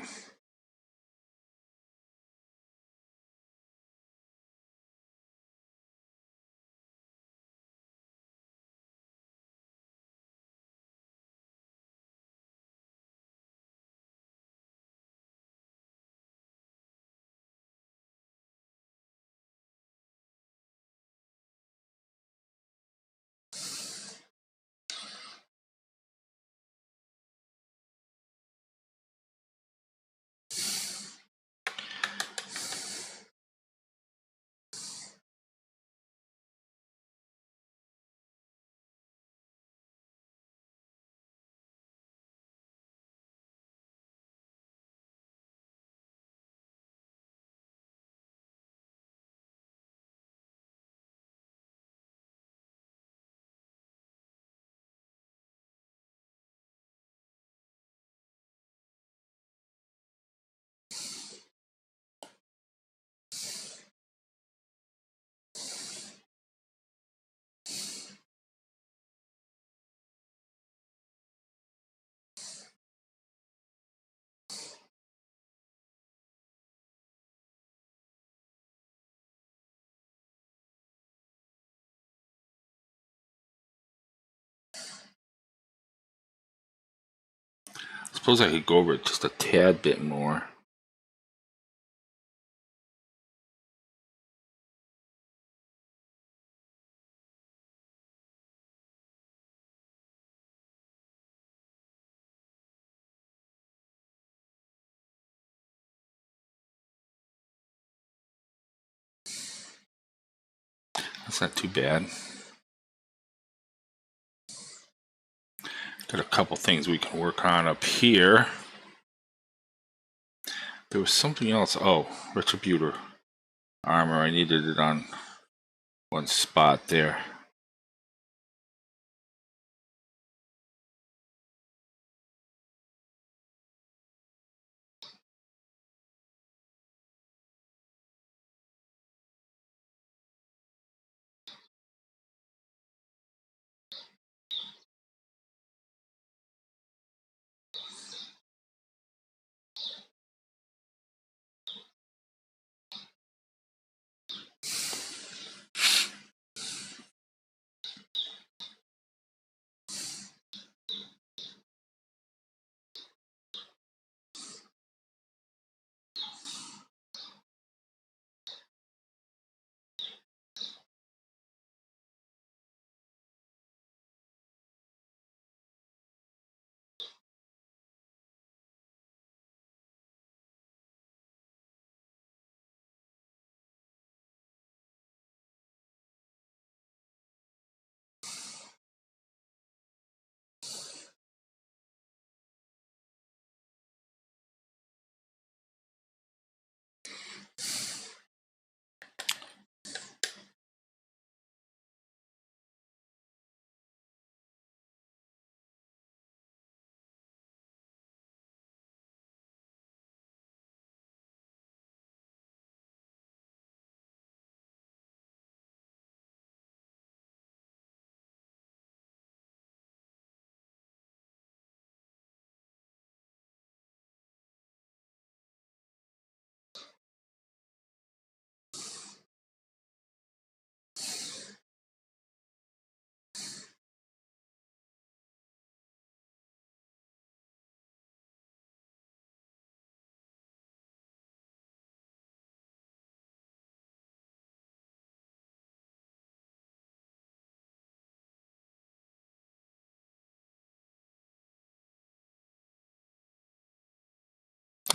Suppose I could go over it just a tad bit more. That's not too bad. Got a couple things we can work on up here. There was something else. Oh, Retributor armor. I needed it on one spot there.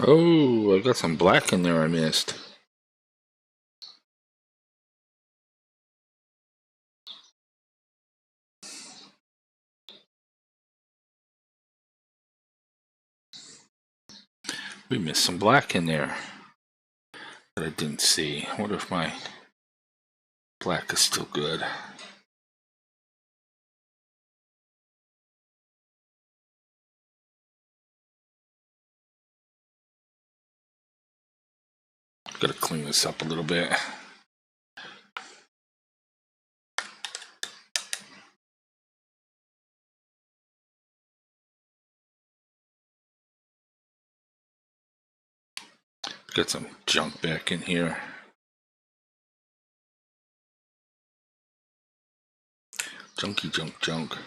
Oh, I got some black in there I missed. We missed some black in there that I didn't see. I wonder if my black is still good. Gotta clean this up a little bit. Got some junk back in here. Junky junk.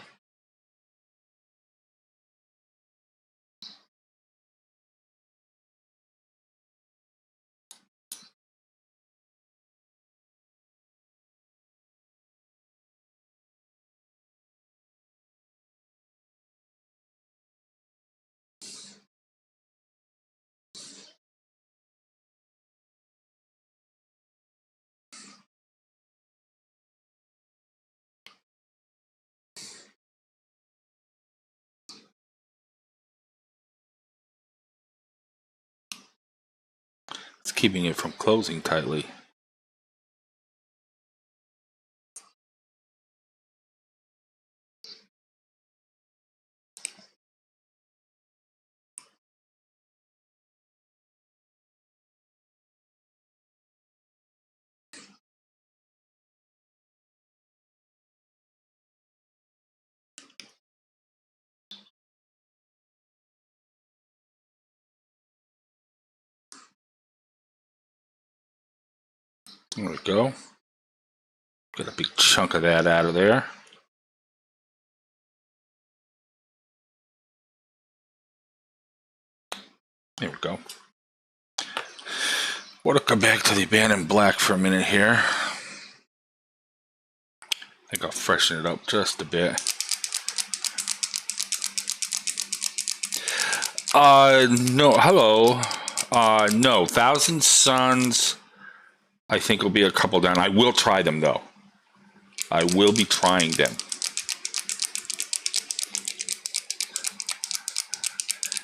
It's keeping it from closing tightly. There we go. Got a big chunk of that out of there. There we go. Want to come back to the abandoned black for a minute here. I think I'll freshen it up just a bit. No, hello. No, Thousand Suns, I think will be a couple down. I will try them though. I will be trying them.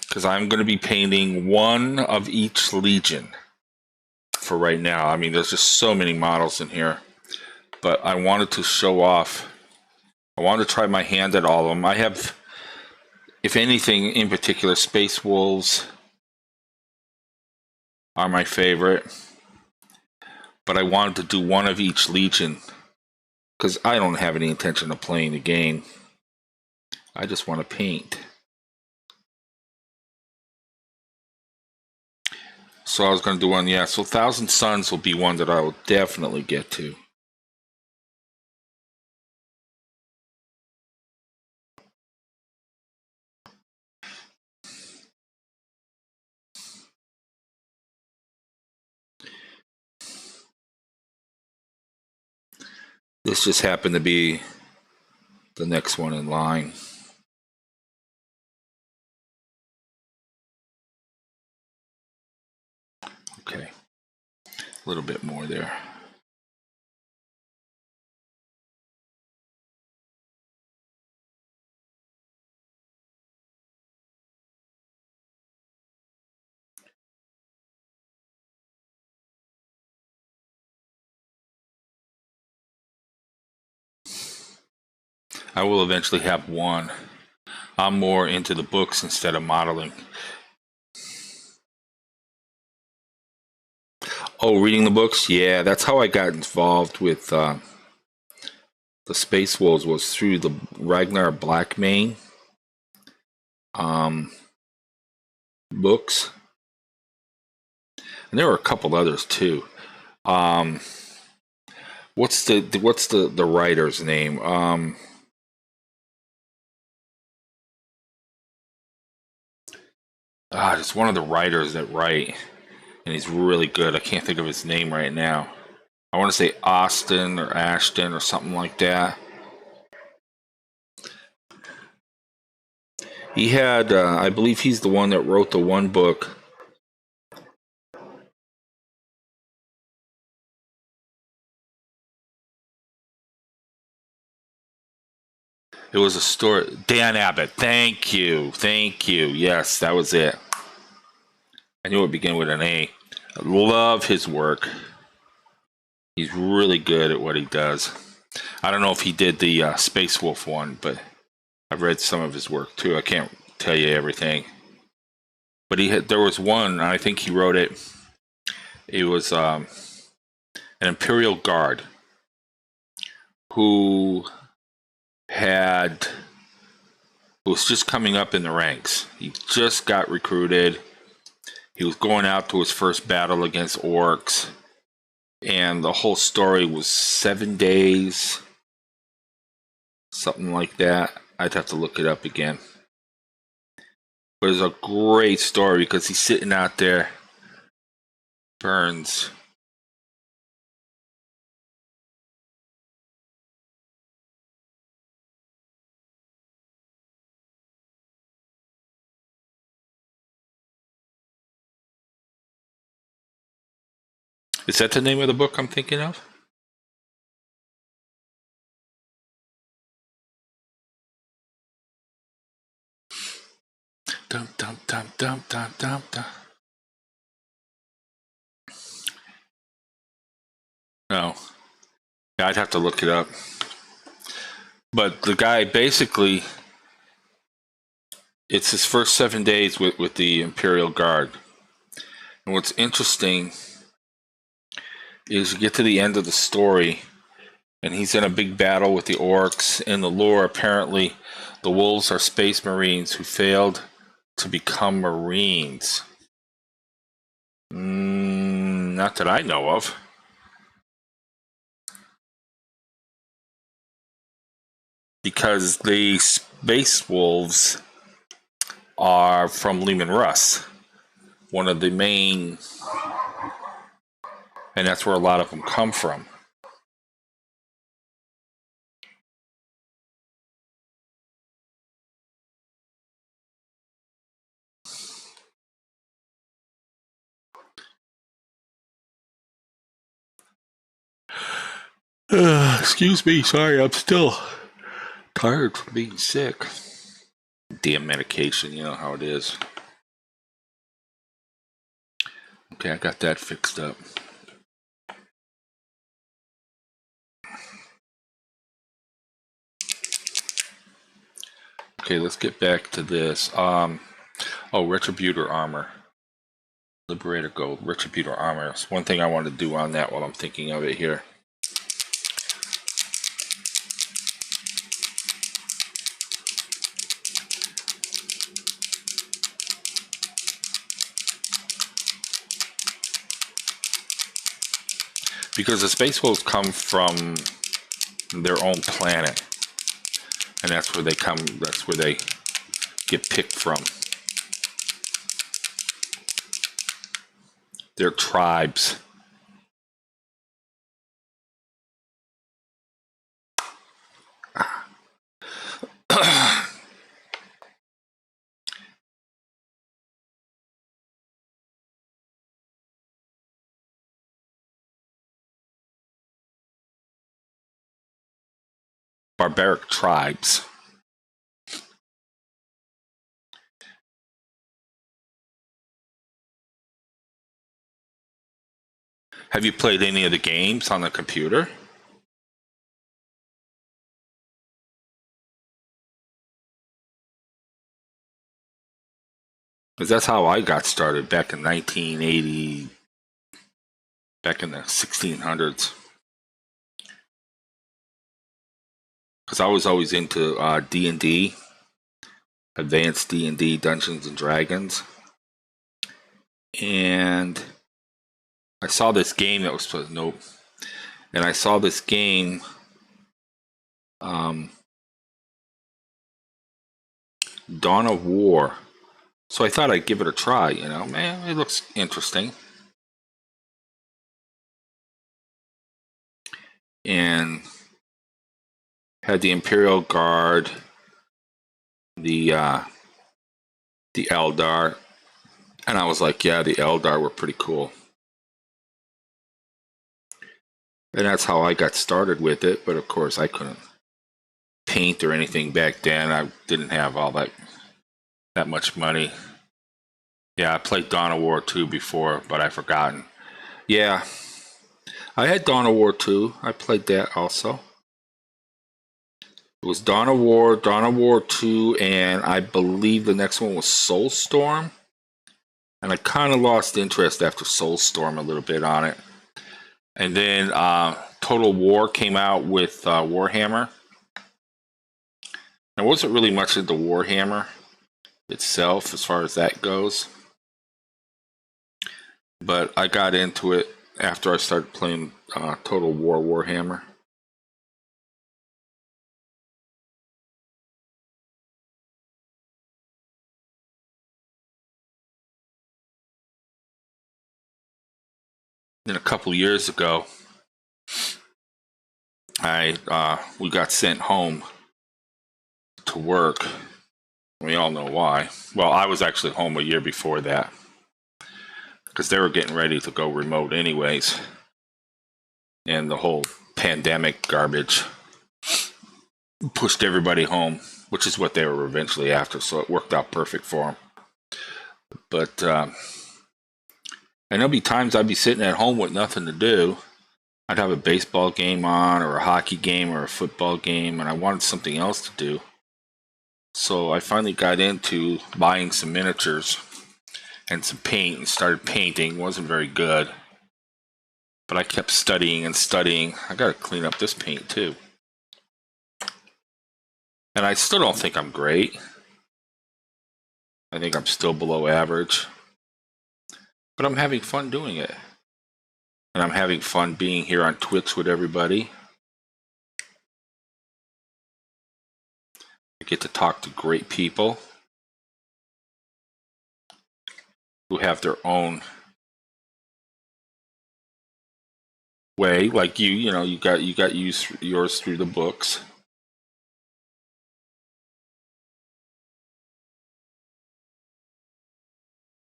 Because I'm going to be painting one of each Legion for right now. I mean, there's just so many models in here. But I wanted to show off. I wanted to try my hand at all of them. I have, if anything in particular, Space Wolves are my favorite. But I wanted to do one of each Legion. Because I don't have any intention of playing the game. I just want to paint. So I was going to do one, yeah. So Thousand Suns will be one that I will definitely get to. This just happened to be the next one in line. Okay. A little bit more there. I will eventually have one. I'm more into the books instead of modeling. Oh, reading the books? Yeah, that's how I got involved with the Space Wolves, was through the Ragnar Blackmane books. And there were a couple others too. What's the writer's name? It's one of the writers that write, and he's really good. I can't think of his name right now. I want to say Austin or Ashton or something like that. He had, I believe he's the one that wrote the one book It was a story. Dan Abbott. Thank you. Thank you. Yes, that was it. I knew it began with an A. I love his work. He's really good at what he does. I don't know if he did the Space Wolf one, but I've read some of his work too. I can't tell you everything. But there was one, I think he wrote it. It was an Imperial Guard who was just coming up in the ranks. He just got recruited. He was going out to his first battle against orcs. And the whole story was 7 days. Something like that. I'd have to look it up again. But it's a great story because he's sitting out there. Burns. Is that the name of the book I'm thinking of? Dum dum dum dum dum dum dum. No. Yeah, I'd have to look it up. But the guy basically, it's his first 7 days with the Imperial Guard. And what's interesting is you get to the end of the story and he's in a big battle with the orcs. In the lore, apparently, the wolves are space marines who failed to become marines. Not that I know of. Because the space wolves are from Lehman Russ, one of the main, and that's where a lot of them come from. Excuse me, sorry, I'm still tired from being sick. Damn medication, you know how it is. Okay, I got that fixed up. Okay, let's get back to this. Retributor armor. Liberator gold, Retributor armor. That's one thing I want to do on that while I'm thinking of it here. Because the space wolves come from their own planet. And that's where they come, that's where they get picked from. They're tribes. Barbaric tribes. Have you played any of the games on the computer? Because that's how I got started back in 1980, back in the 1600s. Because I was always into D&D, advanced D&D, Dungeons and Dragons. And I saw this game that was supposed and I saw this game Dawn of War. So I thought I'd give it a try, you know. Man, it looks interesting. And had the Imperial Guard, the Eldar, and I was like, yeah, the Eldar were pretty cool. And that's how I got started with it, but of course I couldn't paint or anything back then. I didn't have all that much money. Yeah, I played Dawn of War 2 before, but I've forgotten. Yeah, I had Dawn of War 2. I played that also. It was Dawn of War 2, and I believe the next one was Soulstorm. And I kind of lost interest after Soulstorm a little bit on it. And then Total War came out with Warhammer. I wasn't really much into Warhammer itself as far as that goes. But I got into it after I started playing Total War Warhammer. Then a couple years ago, we got sent home to work. We all know why. Well, I was actually home a year before that because they were getting ready to go remote anyways. And the whole pandemic garbage pushed everybody home, which is what they were eventually after. So it worked out perfect for them. But and there'll be times I'd be sitting at home with nothing to do. I'd have a baseball game on or a hockey game or a football game, and I wanted something else to do. So I finally got into buying some miniatures and some paint and started painting. It wasn't very good, but I kept studying and studying. I got to clean up this paint too. And I still don't think I'm great. I think I'm still below average. But I'm having fun doing it. And I'm having fun being here on Twitch with everybody. I get to talk to great people who have their own way. Like you know, you got yours through the books.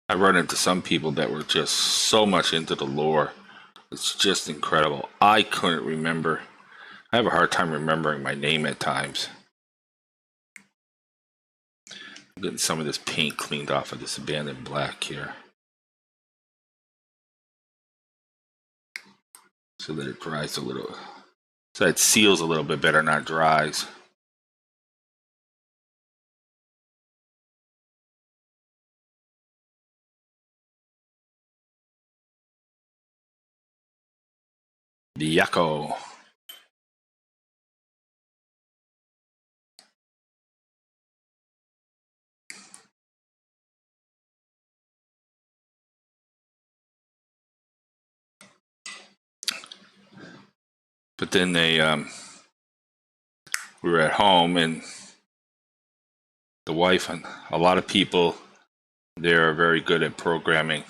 I run into some people that were just so much into the lore. It's just incredible. I couldn't remember. I have a hard time remembering my name at times. I'm getting some of this paint cleaned off of this abandoned black here, so that it dries a little. So it seals a little bit better, not dries. Yucko. But then we were at home, and the wife and a lot of people there are very good at programming.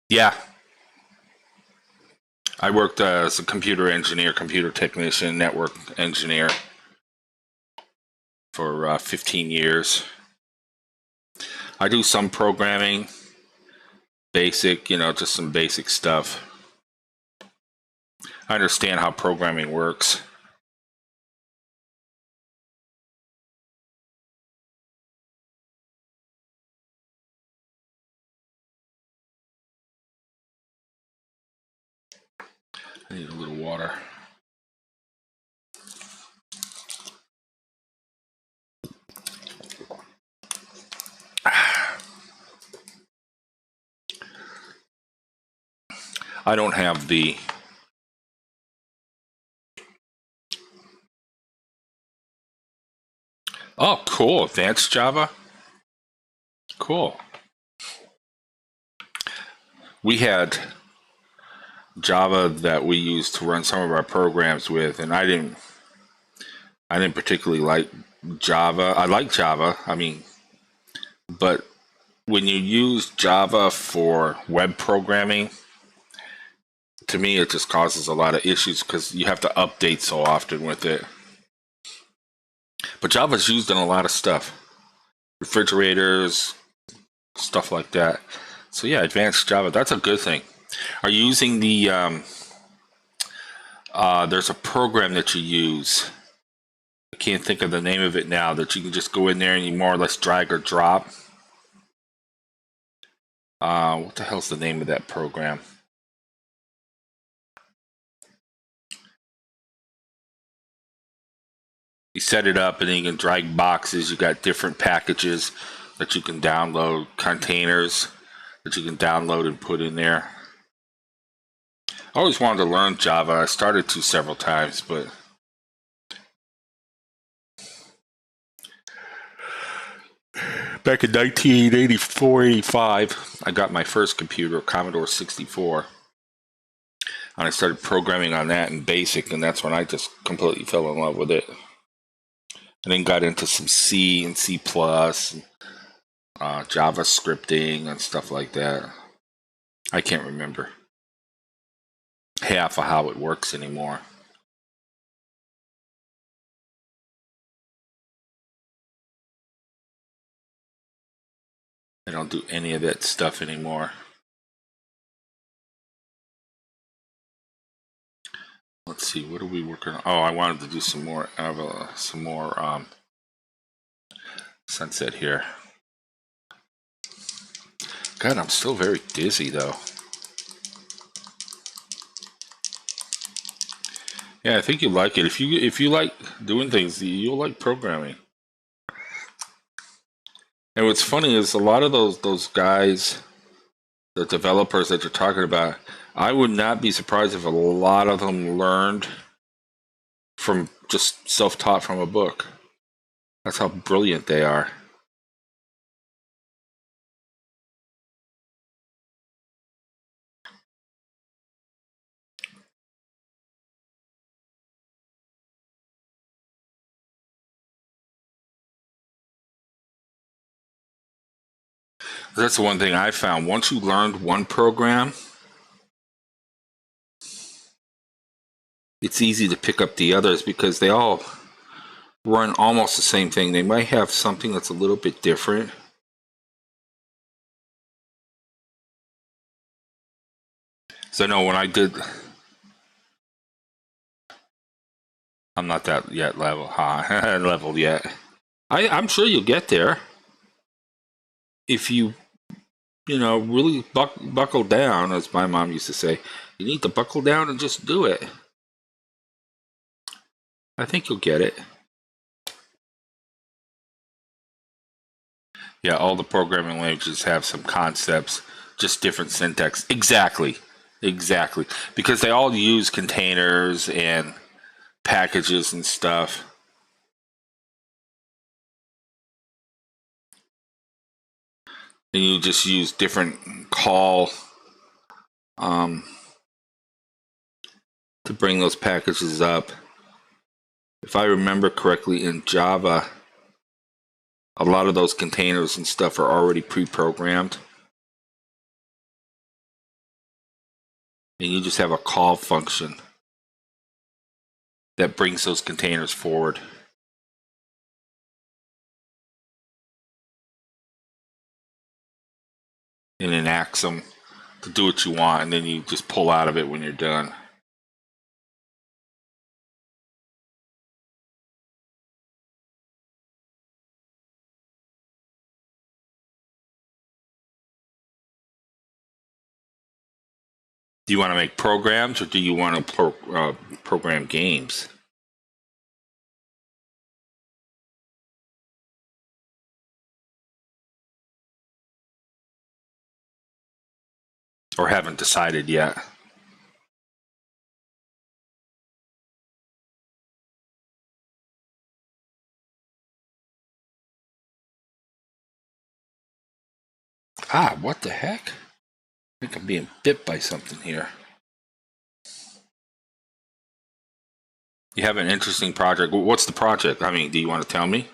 Yeah. I worked as a computer engineer, computer technician, network engineer for 15 years. I do some programming, basic, just some basic stuff. I understand how programming works. I need a little water. I don't have the Oh, cool. Advanced Java. Cool. We had Java that we used to run some of our programs with, and I didn't particularly like Java. I like Java, but when you use Java for web programming, to me it just causes a lot of issues because you have to update so often with it. But Java's used in a lot of stuff. Refrigerators, stuff like that. So yeah, advanced Java, that's a good thing. Are you using the there's a program that you use. I can't think of the name of it now, that you can just go in there and you more or less drag or drop. What the hell's the name of that program? You set it up and then you can drag boxes. You got different packages that you can download, containers that you can download and put in there. I always wanted to learn Java. I started to several times, but back in 1984-85, I got my first computer, Commodore 64, and I started programming on that in BASIC, and that's when I just completely fell in love with it. And then got into some C and C++, Java scripting and stuff like that. I can't remember half of how it works anymore. I don't do any of that stuff anymore. Let's see, what are we working on? Oh, I wanted to do some more sunset here. God, I'm still very dizzy though. Yeah, I think you like it. If you like doing things, you'll like programming. And what's funny is a lot of those guys, the developers that you're talking about, I would not be surprised if a lot of them learned from just self-taught from a book. That's how brilliant they are. That's the one thing I found. Once you learned one program, it's easy to pick up the others because they all run almost the same thing. They might have something that's a little bit different. So I know when I did, I'm not that yet level yet. I'm sure you'll get there if you really buckle down, as my mom used to say. You need to buckle down and just do it. I think you'll get it. Yeah, all the programming languages have some concepts, just different syntax. Exactly. Because they all use containers and packages and stuff. And you just use different call to bring those packages up. If I remember correctly, in Java, a lot of those containers and stuff are already pre-programmed. And you just have a call function that brings those containers forward. And enacts them to do what you want, and then you just pull out of it when you're done. Do you want to make programs, or do you want to program games? Or haven't decided yet? Ah, what the heck? I think I'm being bit by something here. You have an interesting project. What's the project? I mean, do you want to tell me?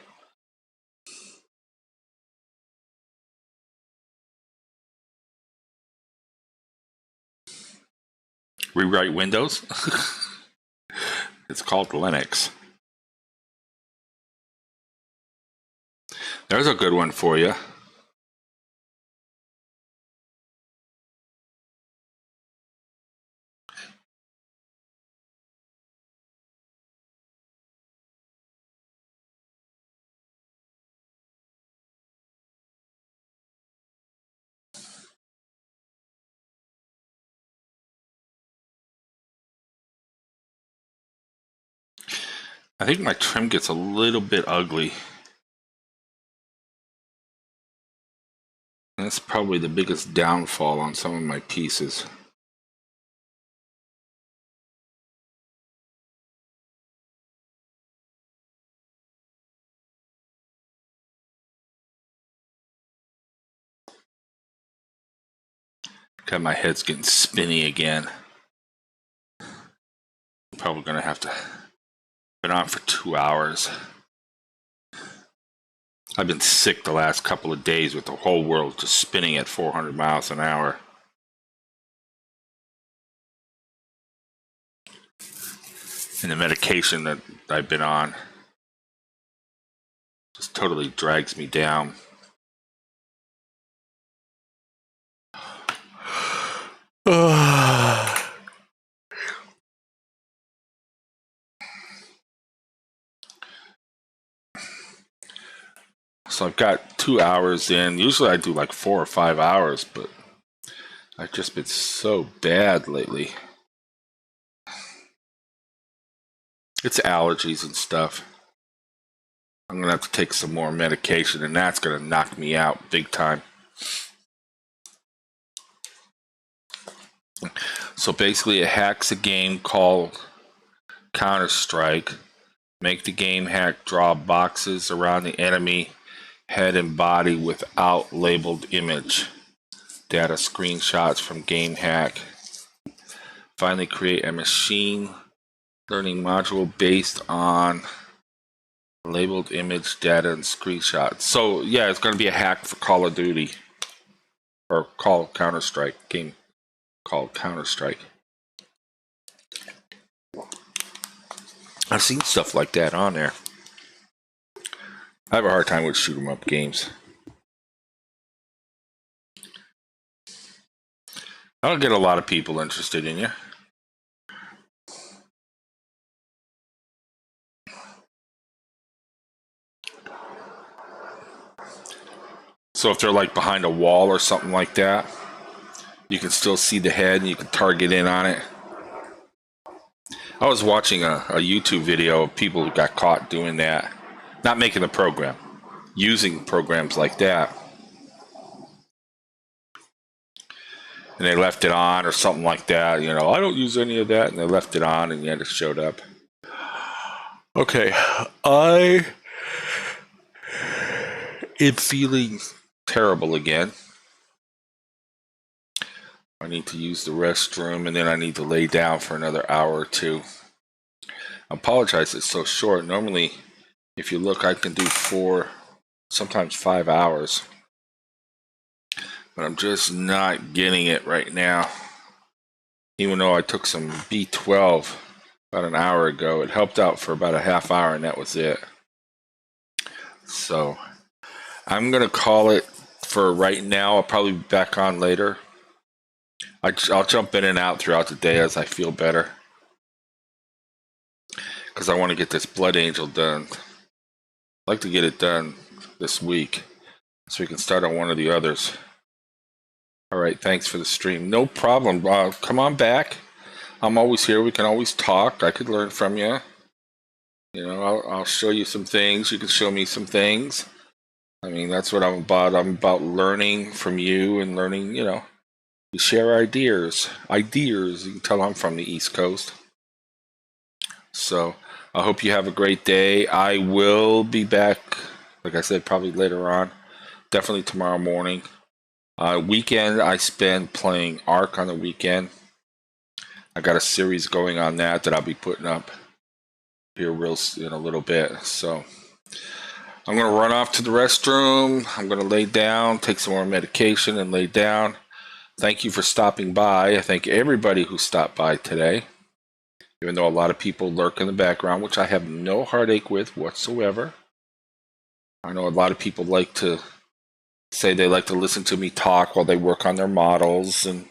Rewrite Windows? It's called Linux. There's a good one for you. I think my trim gets a little bit ugly. That's probably the biggest downfall on some of my pieces. God, my head's getting spinny again. Probably gonna have to. Been on for 2 hours. I've been sick the last couple of days with the whole world just spinning at 400 miles an hour. And the medication that I've been on just totally drags me down. So I've got 2 hours in. Usually I do like 4 or 5 hours, but I've just been so bad lately. It's allergies and stuff. I'm gonna have to take some more medication, and that's gonna knock me out big time. So basically it hacks a game called Counter-Strike. Make the game hack draw boxes around the enemy head and body without labeled image. Data screenshots from game hack. Finally create a machine learning module based on labeled image, data, and screenshots. So yeah, it's going to be a hack for Call of Duty, or Counter-Strike, game called Counter-Strike. I've seen stuff like that on there. I have a hard time with shoot 'em up games. I don't get a lot of people interested in you. So if they're like behind a wall or something like that, you can still see the head and you can target in on it. I was watching a YouTube video of people who got caught doing that. Not making the program, using programs like that. And they left it on or something like that. You know, I don't use any of that. And they left it on and yet it showed up. Okay, I am feeling terrible again. I need to use the restroom and then I need to lay down for another hour or two. I apologize it's so short. Normally, if you look, I can do 4, sometimes 5 hours. But I'm just not getting it right now. Even though I took some B12 about an hour ago, it helped out for about a half hour and that was it. So I'm going to call it for right now. I'll probably be back on later. I'll jump in and out throughout the day as I feel better. Because I want to get this Blood Angel done. I'd like to get it done this week so we can start on one of the others. All right, thanks for the stream. No problem. Come on back. I'm always here. We can always talk. I could learn from you. You know, I'll show you some things. You can show me some things. I mean, that's what I'm about. I'm about learning from you and learning, you know, we share ideas. You can tell I'm from the East Coast. So I hope you have a great day. I will be back, like I said, probably later on. Definitely tomorrow morning. Weekend, I spend playing Ark on the weekend. I got a series going on that I'll be putting up here in a little bit. So I'm going to run off to the restroom. I'm going to lay down, take some more medication and lay down. Thank you for stopping by. I thank everybody who stopped by today, even though a lot of people lurk in the background, which I have no heartache with whatsoever. I know a lot of people like to say they like to listen to me talk while they work on their models and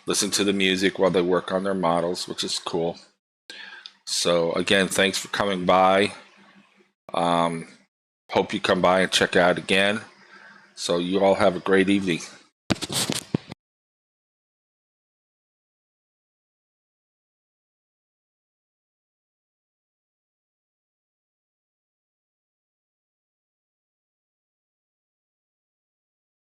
listen to the music while they work on their models, which is cool. So again, thanks for coming by. Hope you come by and check out again. So you all have a great evening.